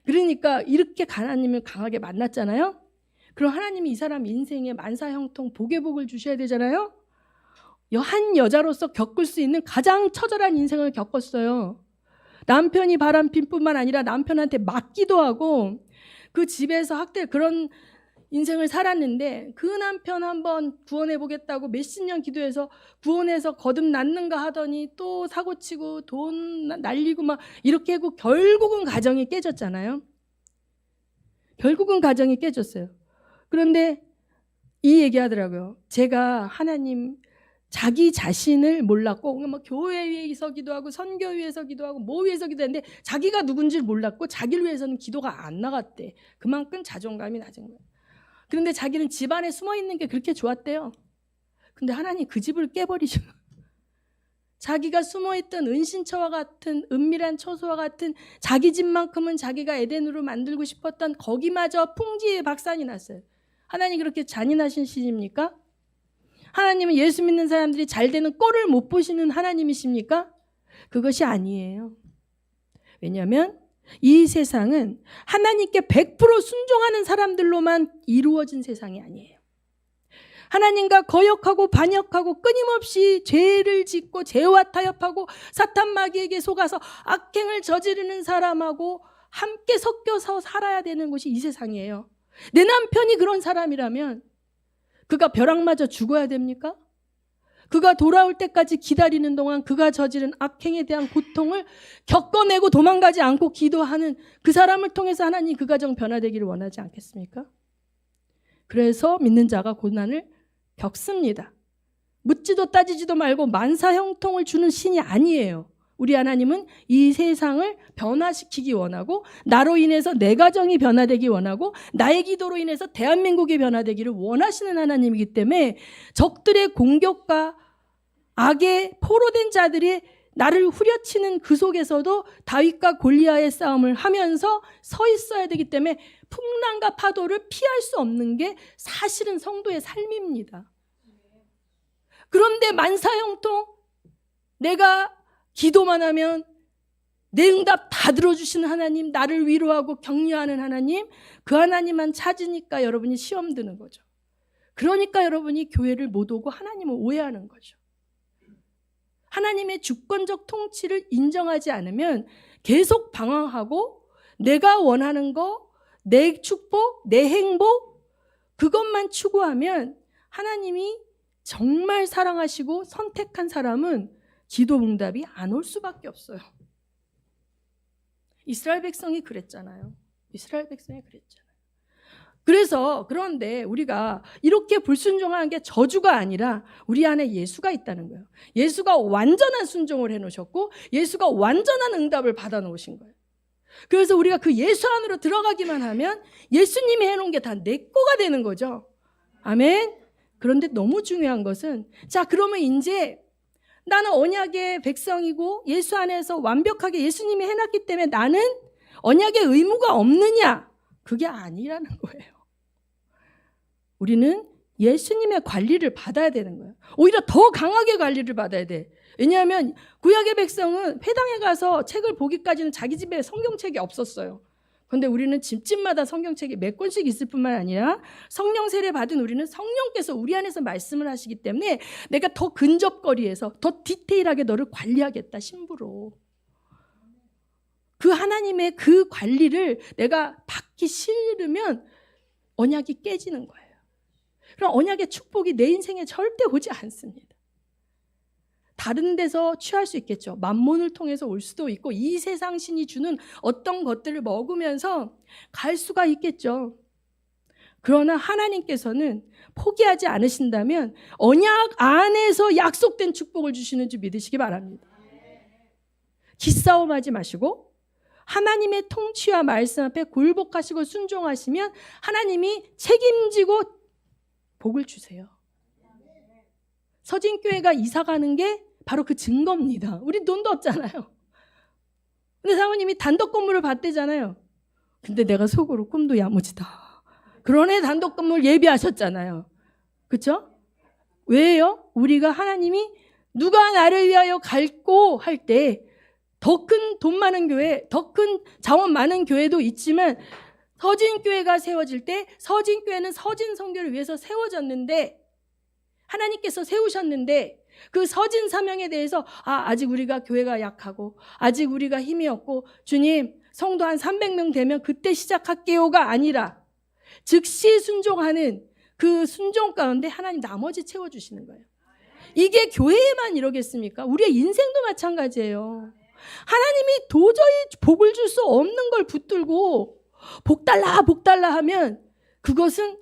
그러니까 이렇게 하나님을 강하게 만났잖아요. 그럼 하나님이 이 사람 인생에 만사형통 복의 복을 주셔야 되잖아요. 한 여자로서 겪을 수 있는 가장 처절한 인생을 겪었어요. 남편이 바람핀뿐만 아니라 남편한테 맞기도 하고 그 집에서 그런 인생을 살았는데 그 남편 한번 구원해 보겠다고 몇십 년 기도해서 구원해서 거듭났는가 하더니 또 사고치고 돈 날리고 막 이렇게 하고 결국은 가정이 깨졌잖아요. 결국은 가정이 깨졌어요. 그런데 이 얘기하더라고요. 제가 하나님 자기 자신을 몰랐고 뭐 교회 위에서 기도하고 선교 위에서 기도하고 뭐 위에서 기도했는데 자기가 누군지 몰랐고 자기를 위해서는 기도가 안 나갔대. 그만큼 자존감이 낮은 거예요. 그런데 자기는 집안에 숨어 있는 게 그렇게 좋았대요. 근데 하나님 그 집을 깨버리죠. 자기가 숨어있던 은신처와 같은 은밀한 처소와 같은 자기 집만큼은 자기가 에덴으로 만들고 싶었던 거기마저 풍지박산이 났어요. 하나님 그렇게 잔인하신 신입니까? 하나님은 예수 믿는 사람들이 잘 되는 꼴을 못 보시는 하나님이십니까? 그것이 아니에요. 왜냐하면 이 세상은 하나님께 100% 순종하는 사람들로만 이루어진 세상이 아니에요. 하나님과 거역하고 반역하고 끊임없이 죄를 짓고 죄와 타협하고 사탄 마귀에게 속아서 악행을 저지르는 사람하고 함께 섞여서 살아야 되는 곳이 이 세상이에요. 내 남편이 그런 사람이라면 그가 벼락 맞아 죽어야 됩니까? 그가 돌아올 때까지 기다리는 동안 그가 저지른 악행에 대한 고통을 겪어내고 도망가지 않고 기도하는 그 사람을 통해서 하나님 그 가정 변화되기를 원하지 않겠습니까? 그래서 믿는 자가 고난을 겪습니다. 묻지도 따지지도 말고 만사형통을 주는 신이 아니에요. 우리 하나님은 이 세상을 변화시키기 원하고 나로 인해서 내 가정이 변화되기 원하고 나의 기도로 인해서 대한민국이 변화되기를 원하시는 하나님이기 때문에 적들의 공격과 악에 포로된 자들이 나를 후려치는 그 속에서도 다윗과 골리앗의 싸움을 하면서 서 있어야 되기 때문에 풍랑과 파도를 피할 수 없는 게 사실은 성도의 삶입니다. 그런데 만사형통 내가 기도만 하면 내 응답 다 들어주시는 하나님, 나를 위로하고 격려하는 하나님, 그 하나님만 찾으니까 여러분이 시험 드는 거죠. 그러니까 여러분이 교회를 못 오고 하나님을 오해하는 거죠. 하나님의 주권적 통치를 인정하지 않으면 계속 방황하고 내가 원하는 거, 내 축복, 내 행복 그것만 추구하면 하나님이 정말 사랑하시고 선택한 사람은 기도 응답이 안 올 수밖에 없어요. 이스라엘 백성이 그랬잖아요. 그런데 우리가 이렇게 불순종하는 게 저주가 아니라 우리 안에 예수가 있다는 거예요. 예수가 완전한 순종을 해놓으셨고 예수가 완전한 응답을 받아놓으신 거예요. 그래서 우리가 그 예수 안으로 들어가기만 하면 예수님이 해놓은 게 다 내 거가 되는 거죠. 아멘. 그런데 너무 중요한 것은 자 그러면 이제 나는 언약의 백성이고 예수 안에서 완벽하게 예수님이 해놨기 때문에 나는 언약의 의무가 없느냐? 그게 아니라는 거예요. 우리는 예수님의 관리를 받아야 되는 거예요. 오히려 더 강하게 관리를 받아야 돼. 왜냐하면 구약의 백성은 회당에 가서 책을 보기까지는 자기 집에 성경책이 없었어요. 그런데 우리는 집집마다 성경책이 몇 권씩 있을 뿐만 아니라 성령 세례 받은 우리는 성령께서 우리 안에서 말씀을 하시기 때문에 내가 더 근접거리에서 더 디테일하게 너를 관리하겠다 신부로. 그 하나님의 그 관리를 내가 받기 싫으면 언약이 깨지는 거예요. 그럼 언약의 축복이 내 인생에 절대 오지 않습니다. 다른 데서 취할 수 있겠죠. 만몬을 통해서 올 수도 있고 이 세상 신이 주는 어떤 것들을 먹으면서 갈 수가 있겠죠. 그러나 하나님께서는 포기하지 않으신다면 언약 안에서 약속된 축복을 주시는 줄 믿으시기 바랍니다. 기싸움하지 마시고 하나님의 통치와 말씀 앞에 굴복하시고 순종하시면 하나님이 책임지고 복을 주세요. 서진교회가 이사가는 게 바로 그 증거입니다. 우리 돈도 없잖아요. 근데 사모님이 단독 건물을 받대잖아요. 근데 내가 속으로 꿈도 야무지다. 그러네 단독 건물 예비하셨잖아요. 그렇죠? 왜요? 우리가 하나님이 누가 나를 위하여 갈고 할 때 더 큰 돈 많은 교회, 더 큰 자원 많은 교회도 있지만 서진교회가 세워질 때 서진교회는 서진 선교를 위해서 세워졌는데 하나님께서 세우셨는데 그 서진 사명에 대해서 아직 우리가 교회가 약하고 아직 우리가 힘이 없고 주님 성도 한 300명 되면 그때 시작할게요가 아니라 즉시 순종하는 그 순종 가운데 하나님 나머지 채워주시는 거예요. 이게 교회에만 이러겠습니까? 우리의 인생도 마찬가지예요. 하나님이 도저히 복을 줄 수 없는 걸 붙들고 복 달라 복 달라 하면 그것은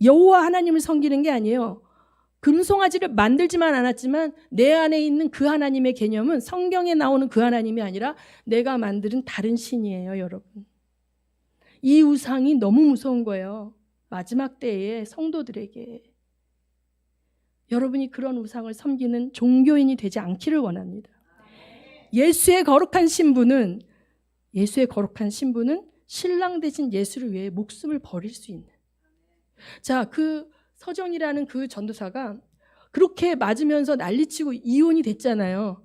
여호와 하나님을 섬기는 게 아니에요. 금송아지를 만들지만 않았지만 내 안에 있는 그 하나님의 개념은 성경에 나오는 그 하나님이 아니라 내가 만드는 다른 신이에요, 여러분. 이 우상이 너무 무서운 거예요. 마지막 때에 성도들에게. 여러분이 그런 우상을 섬기는 종교인이 되지 않기를 원합니다. 예수의 거룩한 신부는 신랑 대신 예수를 위해 목숨을 버릴 수 있는. 자, 그 서정이라는 그 전도사가 그렇게 맞으면서 난리치고 이혼이 됐잖아요.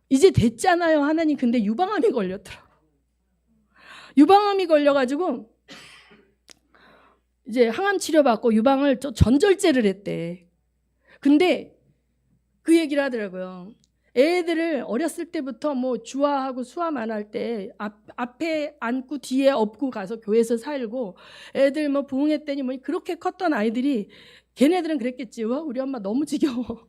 이제 됐잖아요, 하나님. 근데 유방암이 걸렸더라고. 유방암이 걸려가지고 이제 항암 치료받고 유방을 전절제를 했대. 근데 그 얘기를 하더라고요. 애들을 어렸을 때부터 뭐 주화하고 수화만 안 할 때 앞에 앉고 뒤에 업고 가서 교회에서 살고 애들 뭐 부흥했더니 뭐 그렇게 컸던 아이들이 걔네들은 그랬겠지. 와, 우리 엄마 너무 지겨워.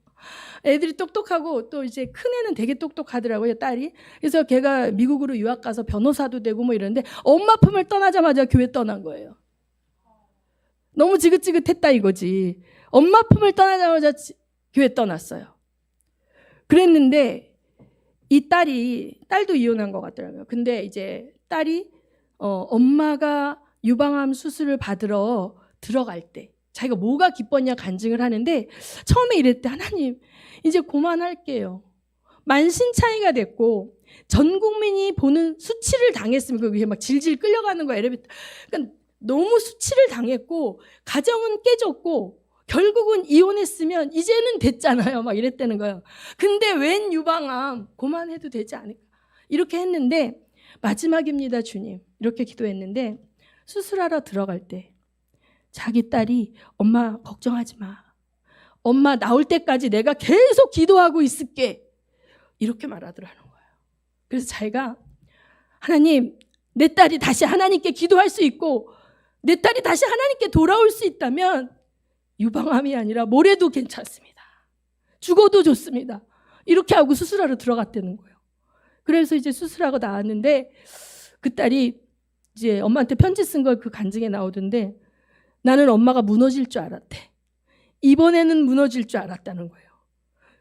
애들이 똑똑하고 또 이제 큰 애는 되게 똑똑하더라고요, 딸이. 그래서 걔가 미국으로 유학 가서 변호사도 되고 뭐 이러는데 엄마 품을 떠나자마자 교회 떠난 거예요. 너무 지긋지긋했다 이거지. 엄마 품을 떠나자마자 교회 떠났어요. 그랬는데 이 딸도 이혼한 것 같더라고요. 근데 이제 딸이 엄마가 유방암 수술을 받으러 들어갈 때 자기가 뭐가 기뻤냐 간증을 하는데 처음에 이랬대. 하나님 이제 그만할게요. 만신창이가 됐고 전 국민이 보는 수치를 당했으면 그게 막 질질 끌려가는 거야, 엘리베이터. 그러니까 너무 수치를 당했고 가정은 깨졌고 결국은 이혼했으면 이제는 됐잖아요. 막 이랬다는 거예요. 근데 웬 유방암, 그만해도 되지 않을까. 이렇게 했는데 마지막입니다, 주님. 이렇게 기도했는데 수술하러 들어갈 때 자기 딸이 엄마 걱정하지 마. 엄마 나올 때까지 내가 계속 기도하고 있을게. 이렇게 말하더라는 거예요. 그래서 자기가 하나님, 내 딸이 다시 하나님께 기도할 수 있고 내 딸이 다시 하나님께 돌아올 수 있다면 유방암이 아니라 뭐래도 괜찮습니다. 죽어도 좋습니다. 이렇게 하고 수술하러 들어갔다는 거예요. 그래서 이제 수술하고 나왔는데 그 딸이 이제 엄마한테 편지 쓴 걸 그 간증에 나오던데 나는 엄마가 무너질 줄 알았대. 이번에는 무너질 줄 알았다는 거예요.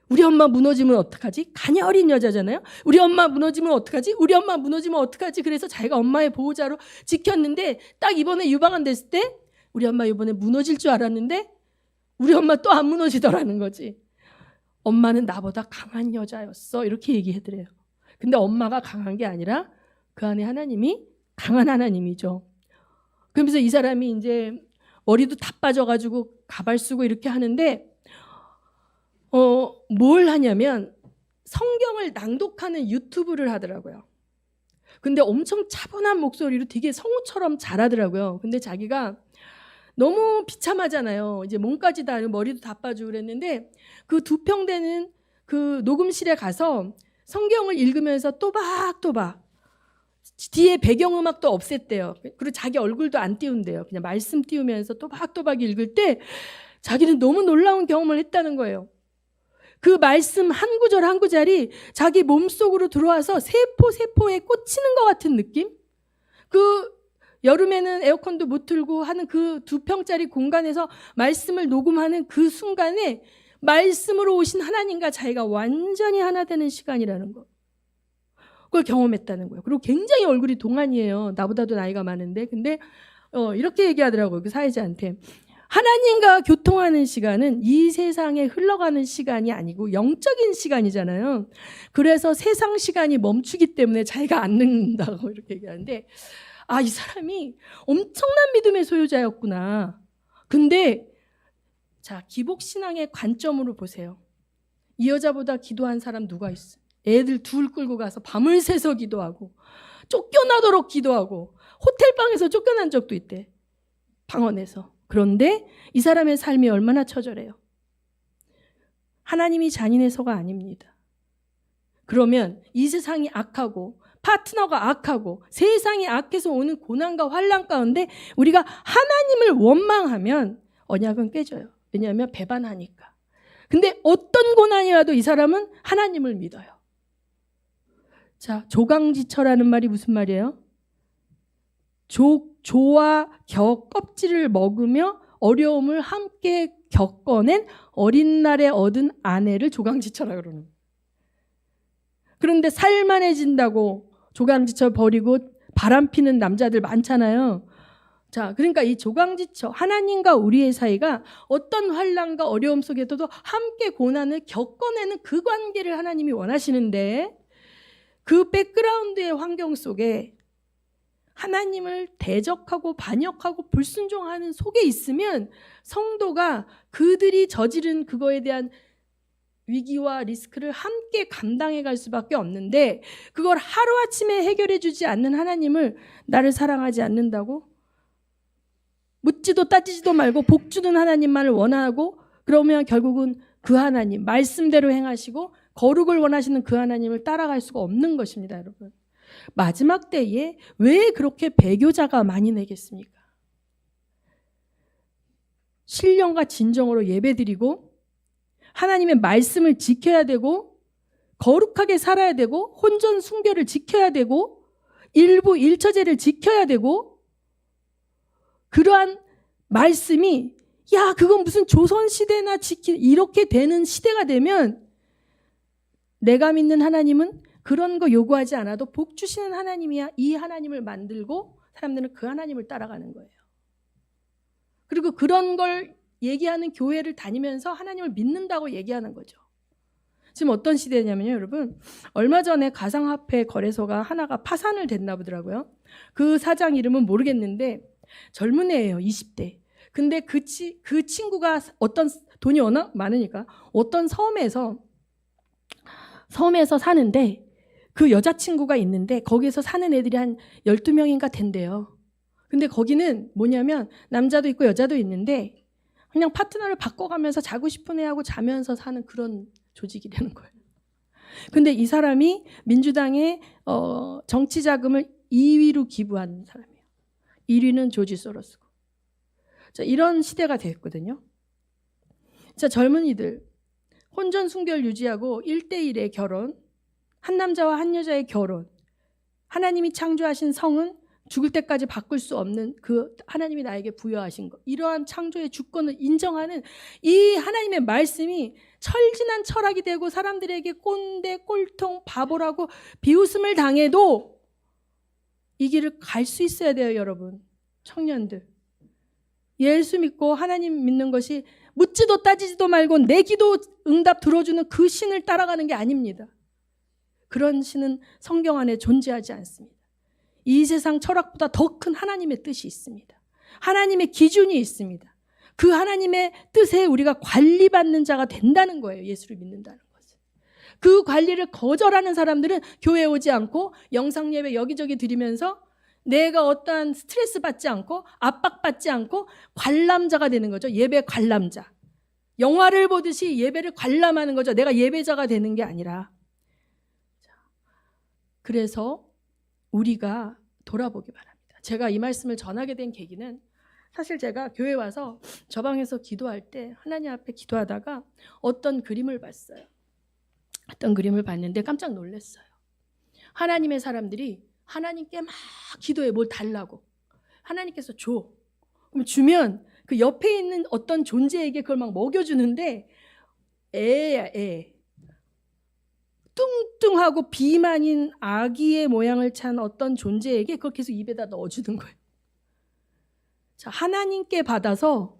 우리 엄마 무너지면 어떡하지? 가녀린 여자잖아요. 우리 엄마 무너지면 어떡하지? 우리 엄마 무너지면 어떡하지? 그래서 자기가 엄마의 보호자로 지켰는데 딱 이번에 유방암 됐을 때 우리 엄마 이번에 무너질 줄 알았는데 우리 엄마 또 안 무너지더라는 거지. 엄마는 나보다 강한 여자였어. 이렇게 얘기해드려요. 근데 엄마가 강한 게 아니라 그 안에 하나님이 강한 하나님이죠. 그러면서 이 사람이 이제 머리도 다 빠져가지고 가발 쓰고 이렇게 하는데 뭘 하냐면 성경을 낭독하는 유튜브를 하더라고요. 근데 엄청 차분한 목소리로 되게 성우처럼 잘하더라고요. 근데 자기가 너무 비참하잖아요. 이제 몸까지 다 머리도 다 빠지고 그랬는데 그 두 평 되는 그 녹음실에 가서 성경을 읽으면서 또박또박 뒤에 배경음악도 없앴대요. 그리고 자기 얼굴도 안 띄운대요. 그냥 말씀 띄우면서 또박또박 읽을 때 자기는 너무 놀라운 경험을 했다는 거예요. 그 말씀 한 구절 한 구절이 자기 몸속으로 들어와서 세포에 꽂히는 것 같은 느낌? 그 여름에는 에어컨도 못 틀고 하는 그 2평짜리 공간에서 말씀을 녹음하는 그 순간에 말씀으로 오신 하나님과 자기가 완전히 하나 되는 시간이라는 거. 그걸 경험했다는 거예요. 그리고 굉장히 얼굴이 동안이에요. 나보다도 나이가 많은데. 근데 이렇게 얘기하더라고요. 그 사회자한테. 하나님과 교통하는 시간은 이 세상에 흘러가는 시간이 아니고 영적인 시간이잖아요. 그래서 세상 시간이 멈추기 때문에 자기가 안 늙는다고 이렇게 얘기하는데 이 사람이 엄청난 믿음의 소유자였구나. 근데 자, 기복신앙의 관점으로 보세요. 이 여자보다 기도한 사람 누가 있어? 애들 둘 끌고 가서 밤을 새서 기도하고 쫓겨나도록 기도하고 호텔방에서 쫓겨난 적도 있대. 방언에서. 그런데 이 사람의 삶이 얼마나 처절해요. 하나님이 잔인해서가 아닙니다. 그러면 이 세상이 악하고 파트너가 악하고 세상이 악해서 오는 고난과 환난 가운데 우리가 하나님을 원망하면 언약은 깨져요. 왜냐하면 배반하니까. 근데 어떤 고난이 와도 이 사람은 하나님을 믿어요. 자, 조강지처라는 말이 무슨 말이에요? 조와 겨 껍질을 먹으며 어려움을 함께 겪어낸 어린 날에 얻은 아내를 조강지처라 그러는 거예요. 그런데 살만해진다고 조강지처 버리고 바람피는 남자들 많잖아요. 자, 그러니까 이 조강지처, 하나님과 우리의 사이가 어떤 환난과 어려움 속에서도 함께 고난을 겪어내는 그 관계를 하나님이 원하시는데, 그 백그라운드의 환경 속에 하나님을 대적하고 반역하고 불순종하는 속에 있으면 성도가 그들이 저지른 그거에 대한 위기와 리스크를 함께 감당해 갈 수밖에 없는데, 그걸 하루아침에 해결해 주지 않는 하나님을 나를 사랑하지 않는다고? 묻지도 따지지도 말고 복 주는 하나님만을 원하고, 그러면 결국은 그 하나님 말씀대로 행하시고 거룩을 원하시는 그 하나님을 따라갈 수가 없는 것입니다, 여러분. 마지막 때에 왜 그렇게 배교자가 많이 내겠습니까? 신령과 진정으로 예배드리고 하나님의 말씀을 지켜야 되고 거룩하게 살아야 되고 혼전 순결을 지켜야 되고 일부 일처제를 지켜야 되고, 그러한 말씀이 야 그건 무슨 조선시대나 이렇게 되는 시대가 되면 내가 믿는 하나님은 그런 거 요구하지 않아도 복 주시는 하나님이야. 이 하나님을 만들고 사람들은 그 하나님을 따라가는 거예요. 그리고 그런 걸 얘기하는 교회를 다니면서 하나님을 믿는다고 얘기하는 거죠. 지금 어떤 시대냐면요, 여러분. 얼마 전에 가상화폐 거래소가 하나가 파산을 됐나 보더라고요. 그 사장 이름은 모르겠는데 젊은 애예요, 20대. 근데 그 친구가 어떤 돈이 워낙 많으니까 어떤 섬에서 사는데, 그 여자친구가 있는데 거기에서 사는 애들이 한 12명인가 된대요. 근데 거기는 뭐냐면 남자도 있고 여자도 있는데 그냥 파트너를 바꿔가면서 자고 싶은 애하고 자면서 사는 그런 조직이라는 거예요. 근데 이 사람이 민주당의 정치 자금을 2위로 기부한 사람이에요. 1위는 조지 소로스고. 자, 이런 시대가 됐거든요. 자, 젊은이들 혼전 순결 유지하고 1대1의 결혼, 한 남자와 한 여자의 결혼, 하나님이 창조하신 성은 죽을 때까지 바꿀 수 없는 그 하나님이 나에게 부여하신 것, 이러한 창조의 주권을 인정하는 이 하나님의 말씀이 철진한 철학이 되고 사람들에게 꼰대, 꼴통, 바보라고 비웃음을 당해도 이 길을 갈 수 있어야 돼요, 여러분. 청년들. 예수 믿고 하나님 믿는 것이 묻지도 따지지도 말고 내 기도 응답 들어주는 그 신을 따라가는 게 아닙니다. 그런 신은 성경 안에 존재하지 않습니다. 이 세상 철학보다 더 큰 하나님의 뜻이 있습니다. 하나님의 기준이 있습니다. 그 하나님의 뜻에 우리가 관리받는 자가 된다는 거예요. 예수를 믿는다는 것은. 그 관리를 거절하는 사람들은 교회에 오지 않고 영상 예배 여기저기 드리면서 내가 어떠한 스트레스 받지 않고 압박받지 않고 관람자가 되는 거죠. 예배 관람자. 영화를 보듯이 예배를 관람하는 거죠. 내가 예배자가 되는 게 아니라. 그래서 우리가 돌아보기 바랍니다. 제가 이 말씀을 전하게 된 계기는, 사실 제가 교회 와서 저 방에서 기도할 때 하나님 앞에 기도하다가 어떤 그림을 봤어요. 어떤 그림을 봤는데 깜짝 놀랐어요. 하나님의 사람들이 하나님께 막 기도해, 뭘 달라고. 하나님께서 줘. 그럼 주면 그 옆에 있는 어떤 존재에게 그걸 막 먹여주는데 애야, 애. 뚱뚱하고 비만인 아기의 모양을 찬 어떤 존재에게 그걸 계속 입에다 넣어주는 거예요. 자, 하나님께 받아서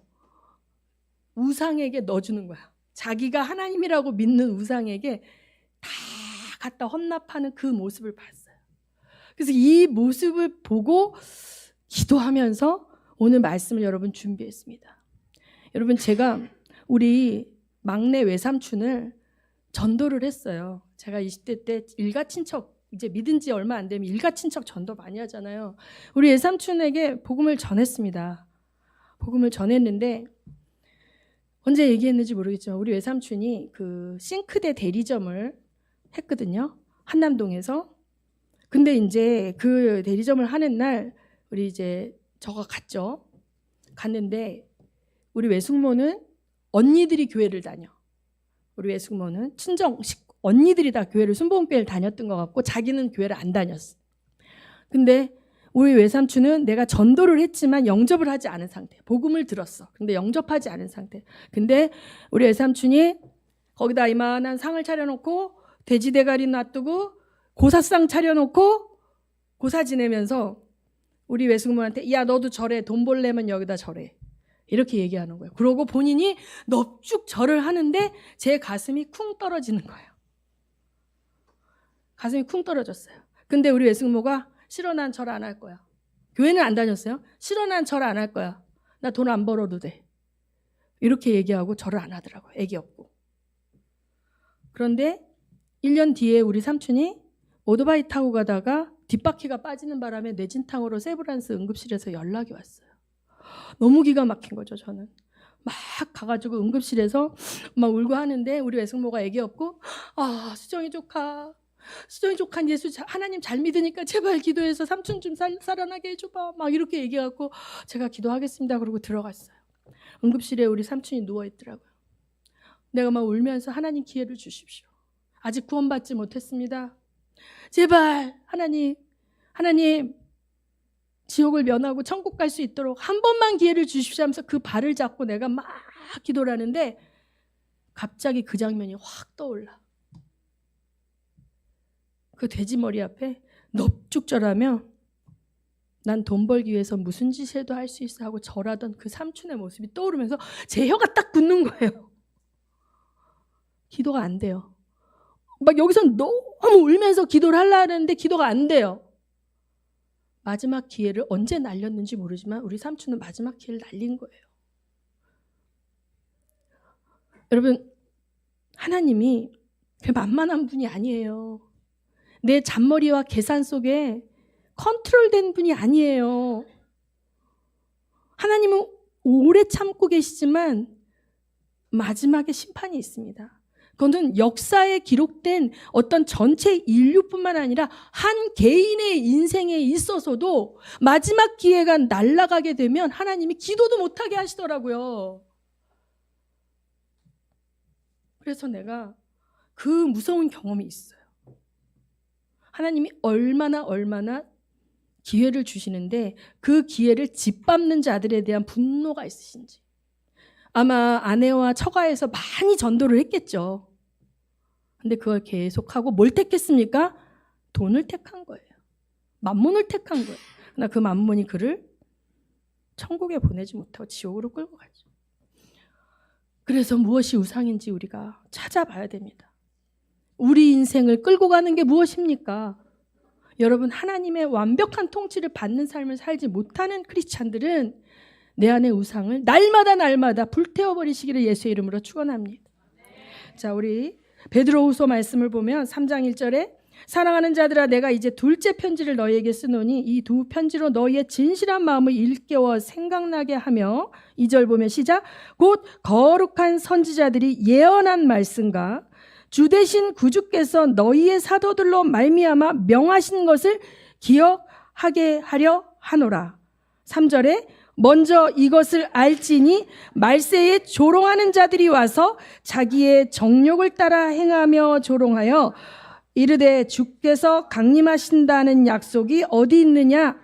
우상에게 넣어주는 거야. 자기가 하나님이라고 믿는 우상에게 다 갖다 헌납하는 그 모습을 봤어요. 그래서 이 모습을 보고 기도하면서 오늘 말씀을 여러분 준비했습니다. 여러분, 제가 우리 막내 외삼촌을 전도를 했어요. 제가 20대 때 일가 친척, 이제 믿은 지 얼마 안 되면 일가 친척 전도 많이 하잖아요. 우리 외삼촌에게 복음을 전했습니다. 복음을 전했는데 언제 얘기했는지 모르겠지만 우리 외삼촌이 그 싱크대 대리점을 했거든요. 한남동에서. 근데 이제 그 대리점을 하는 날 우리 이제 저가 갔죠. 갔는데 우리 외숙모는 언니들이 교회를 다녀. 우리 외숙모는 친정 언니들이 다 교회를 순복음교회를 다녔던 것 같고 자기는 교회를 안 다녔어. 근데 우리 외삼촌은 내가 전도를 했지만 영접을 하지 않은 상태. 복음을 들었어. 근데 영접하지 않은 상태. 근데 우리 외삼촌이 거기다 이만한 상을 차려놓고 돼지 대가리 놔두고 고사상 차려놓고 고사 지내면서 우리 외숙모한테 야 너도 절해. 돈 벌려면 여기다 절해. 이렇게 얘기하는 거예요. 그러고 본인이 넙죽 절을 하는데 제 가슴이 쿵 떨어지는 거예요. 가슴이 쿵 떨어졌어요. 근데 우리 외숙모가 싫어 난 절 안 할 거야. 교회는 안 다녔어요. 싫어 난 절 안 할 거야. 나 돈 안 벌어도 돼. 이렇게 얘기하고 절을 안 하더라고요. 애기 없고. 그런데 1년 뒤에 우리 삼촌이 오토바이 타고 가다가 뒷바퀴가 빠지는 바람에 뇌진탕으로 세브란스 응급실에서 연락이 왔어요. 너무 기가 막힌 거죠. 저는 막 가가지고 응급실에서 막 울고 하는데 우리 외숙모가 애기 없고 수정이 조카 예수 하나님 잘 믿으니까 제발 기도해서 삼촌 좀 살아나게 해줘봐. 막 이렇게 얘기하고 제가 기도하겠습니다. 그러고 들어갔어요. 응급실에 우리 삼촌이 누워있더라고요. 내가 막 울면서 하나님 기회를 주십시오. 아직 구원받지 못했습니다. 제발 하나님 지옥을 면하고 천국 갈 수 있도록 한 번만 기회를 주십시오 하면서 그 발을 잡고 내가 막 기도를 하는데 갑자기 그 장면이 확 떠올라. 그 돼지 머리 앞에 넙죽 절하며 난 돈 벌기 위해서 무슨 짓이라도 할 수 있어 하고 절하던 그 삼촌의 모습이 떠오르면서 제 혀가 딱 굳는 거예요. 기도가 안 돼요. 막 여기서 너무 울면서 기도를 하려는데 기도가 안 돼요. 마지막 기회를 언제 날렸는지 모르지만 우리 삼촌은 마지막 기회를 날린 거예요. 여러분, 하나님이 만만한 분이 아니에요. 내 잔머리와 계산 속에 컨트롤된 분이 아니에요. 하나님은 오래 참고 계시지만 마지막에 심판이 있습니다. 그거는 역사에 기록된 어떤 전체 인류뿐만 아니라 한 개인의 인생에 있어서도 마지막 기회가 날아가게 되면 하나님이 기도도 못하게 하시더라고요. 그래서 내가 그 무서운 경험이 있어요. 하나님이 얼마나 기회를 주시는데 그 기회를 짓밟는 자들에 대한 분노가 있으신지. 아마 아내와 처가에서 많이 전도를 했겠죠. 근데 그걸 계속하고 뭘 택했습니까? 돈을 택한 거예요. 만몬을 택한 거예요. 그러나 그 만몬이 그를 천국에 보내지 못하고 지옥으로 끌고 가죠. 그래서 무엇이 우상인지 우리가 찾아봐야 됩니다. 우리 인생을 끌고 가는 게 무엇입니까? 여러분, 하나님의 완벽한 통치를 받는 삶을 살지 못하는 크리스찬들은 내 안의 우상을 날마다 불태워버리시기를 예수의 이름으로 축원합니다. 자, 우리 베드로후서 말씀을 보면 3장 1절에 사랑하는 자들아 내가 이제 둘째 편지를 너희에게 쓰노니 이 두 편지로 너희의 진실한 마음을 일깨워 생각나게 하며 2절 보면 시작 곧 거룩한 선지자들이 예언한 말씀과 주 되신 구주께서 너희의 사도들로 말미암아 명하신 것을 기억하게 하려 하노라. 3절에 먼저 이것을 알지니 말세에 조롱하는 자들이 와서 자기의 정욕을 따라 행하며 조롱하여 이르되 주께서 강림하신다는 약속이 어디 있느냐?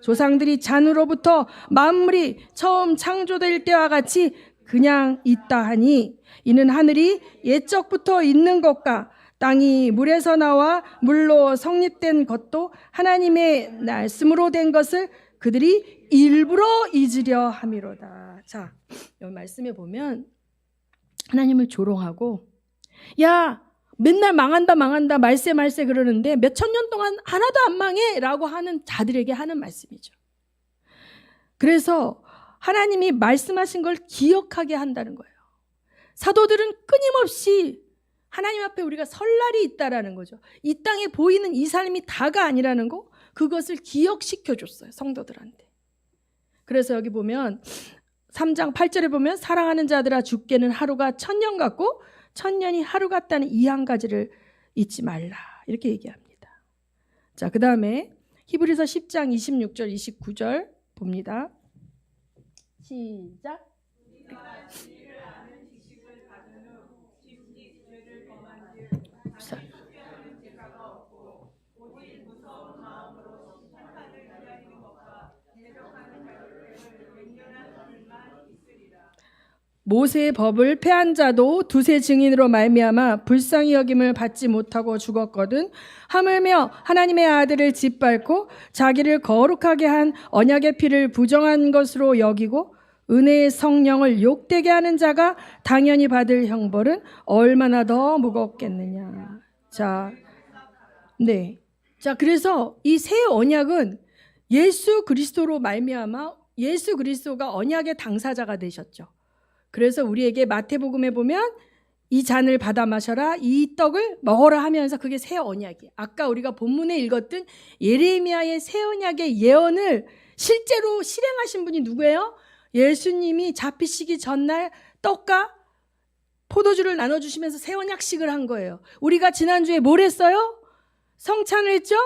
조상들이 잔으로부터 만물이 처음 창조될 때와 같이 그냥 있다 하니 이는 하늘이 옛적부터 있는 것과 땅이 물에서 나와 물로 성립된 것도 하나님의 말씀으로 된 것을 그들이 일부러 잊으려 함이로다. 자, 여기 말씀에 보면 하나님을 조롱하고 야 맨날 망한다 말세 그러는데 몇천 년 동안 하나도 안 망해 라고 하는 자들에게 하는 말씀이죠. 그래서 하나님이 말씀하신 걸 기억하게 한다는 거예요. 사도들은 끊임없이 하나님 앞에 우리가 설 날이 있다라는 거죠. 이 땅에 보이는 이 삶이 다가 아니라는 거, 그것을 기억시켜줬어요, 성도들한테. 그래서 여기 보면 3장 8절에 보면 사랑하는 자들아 주께는 하루가 1000년 같고 1000년이 하루 같다는 이 한 가지를 잊지 말라. 이렇게 얘기합니다. 자, 그 다음에 히브리서 10장 26절 29절 봅니다. 시작. 모세의 법을 폐한 자도 두세 증인으로 말미암아 불쌍히 여김을 받지 못하고 죽었거든 하물며 하나님의 아들을 짓밟고 자기를 거룩하게 한 언약의 피를 부정한 것으로 여기고 은혜의 성령을 욕되게 하는 자가 당연히 받을 형벌은 얼마나 더 무겁겠느냐. 자, 네. 자, 그래서 이 새 언약은 예수 그리스도로 말미암아 예수 그리스도가 언약의 당사자가 되셨죠. 그래서 우리에게 마태복음에 보면 이 잔을 받아 마셔라, 이 떡을 먹어라 하면서 그게 새 언약이에요. 아까 우리가 본문에 읽었던 예레미야의 새 언약의 예언을 실제로 실행하신 분이 누구예요? 예수님이 잡히시기 전날 떡과 포도주를 나눠주시면서 새 언약식을 한 거예요. 우리가 지난주에 뭘 했어요? 성찬을 했죠?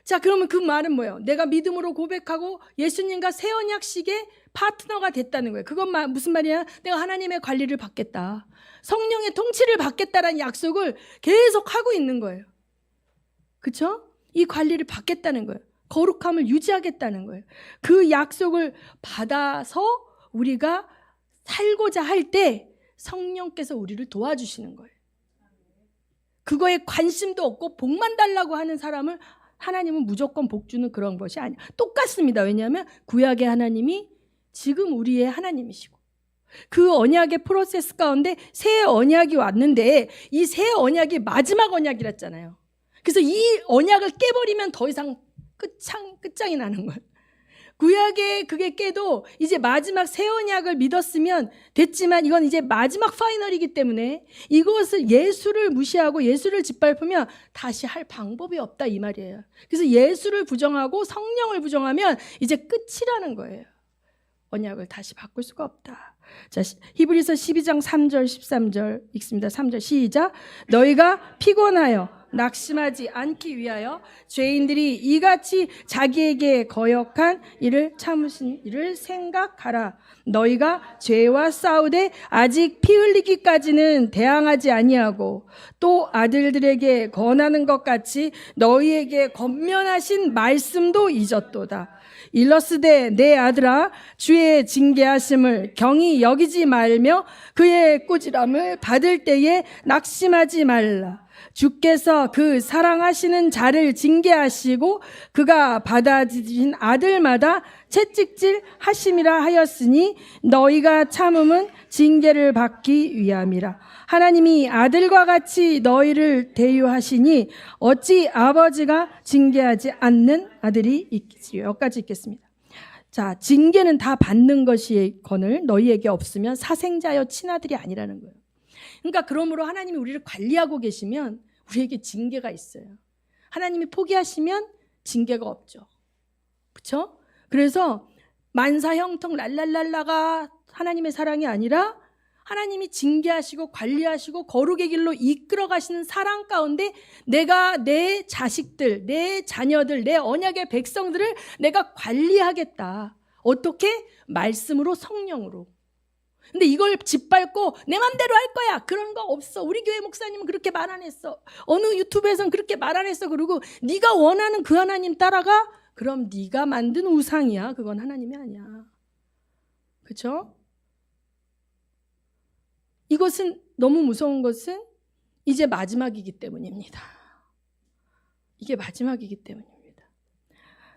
자, 그러면 그 말은 뭐예요? 내가 믿음으로 고백하고 예수님과 새 언약식의 파트너가 됐다는 거예요. 그건 무슨 말이야? 내가 하나님의 관리를 받겠다. 성령의 통치를 받겠다라는 약속을 계속 하고 있는 거예요. 그렇죠? 이 관리를 받겠다는 거예요. 거룩함을 유지하겠다는 거예요. 그 약속을 받아서 우리가 살고자 할 때 성령께서 우리를 도와주시는 거예요. 그거에 관심도 없고 복만 달라고 하는 사람을 하나님은 무조건 복 주는 그런 것이 아니에요. 똑같습니다. 왜냐하면 구약의 하나님이 지금 우리의 하나님이시고 그 언약의 프로세스 가운데 새 언약이 왔는데 이 새 언약이 마지막 언약이랬잖아요. 그래서 이 언약을 깨버리면 더 이상 끝장이 나는 거예요. 구약에 그게 깨도 이제 마지막 새 언약을 믿었으면 됐지만 이건 이제 마지막 파이널이기 때문에 이것을 예수를 무시하고 예수를 짓밟으면 다시 할 방법이 없다 이 말이에요. 그래서 예수를 부정하고 성령을 부정하면 이제 끝이라는 거예요. 언약을 다시 바꿀 수가 없다. 자, 히브리서 12장 3절 13절 읽습니다. 3절 시작. 너희가 피곤하여 낙심하지 않기 위하여 죄인들이 이같이 자기에게 거역한 일을 참으신 일을 생각하라. 너희가 죄와 싸우되 아직 피 흘리기까지는 대항하지 아니하고 또 아들들에게 권하는 것 같이 너희에게 권면하신 말씀도 잊었도다. 일러스되 내 아들아 주의 징계하심을 경히 여기지 말며 그의 꾸지람을 받을 때에 낙심하지 말라. 주께서 그 사랑하시는 자를 징계하시고 그가 받아들이신 아들마다 채찍질 하심이라 하였으니 너희가 참음은 징계를 받기 위함이라. 하나님이 아들과 같이 너희를 대유하시니 어찌 아버지가 징계하지 않는 아들이 있겠지요. 여기까지 읽겠습니다. 자, 징계는 다 받는 것이거늘 너희에게 없으면 사생자여 친아들이 아니라는 거예요. 그러니까 그러므로 하나님이 우리를 관리하고 계시면 우리에게 징계가 있어요. 하나님이 포기하시면 징계가 없죠. 그렇죠? 그래서 만사형통 랄랄랄라가 하나님의 사랑이 아니라 하나님이 징계하시고 관리하시고 거룩의 길로 이끌어 가시는 사랑 가운데 내가 내 자식들, 내 자녀들, 내 언약의 백성들을 내가 관리하겠다. 어떻게? 말씀으로, 성령으로. 근데 이걸 짓밟고 내 맘대로 할 거야. 그런 거 없어. 우리 교회 목사님은 그렇게 말 안 했어. 어느 유튜브에서는 그렇게 말 안 했어. 그리고 네가 원하는 그 하나님 따라가? 그럼 네가 만든 우상이야. 그건 하나님이 아니야. 그렇죠? 이것은 너무 무서운 것은 이제 마지막이기 때문입니다. 이게 마지막이기 때문입니다.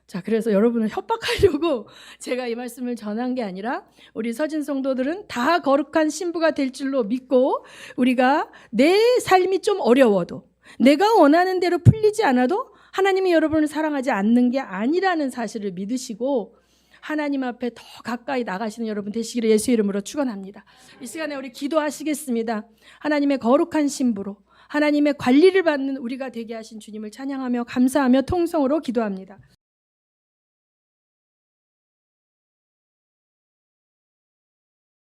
자, 그래서 여러분을 협박하려고 제가 이 말씀을 전한 게 아니라 우리 서진 성도들은 다 거룩한 신부가 될 줄로 믿고 우리가 내 삶이 좀 어려워도 내가 원하는 대로 풀리지 않아도 하나님이 여러분을 사랑하지 않는 게 아니라는 사실을 믿으시고 하나님 앞에 더 가까이 나가시는 여러분 되시기를 예수 이름으로 축원합니다. 이 시간에 우리 기도하시겠습니다. 하나님의 거룩한 신부로 하나님의 관리를 받는 우리가 되게 하신 주님을 찬양하며 감사하며 통성으로 기도합니다.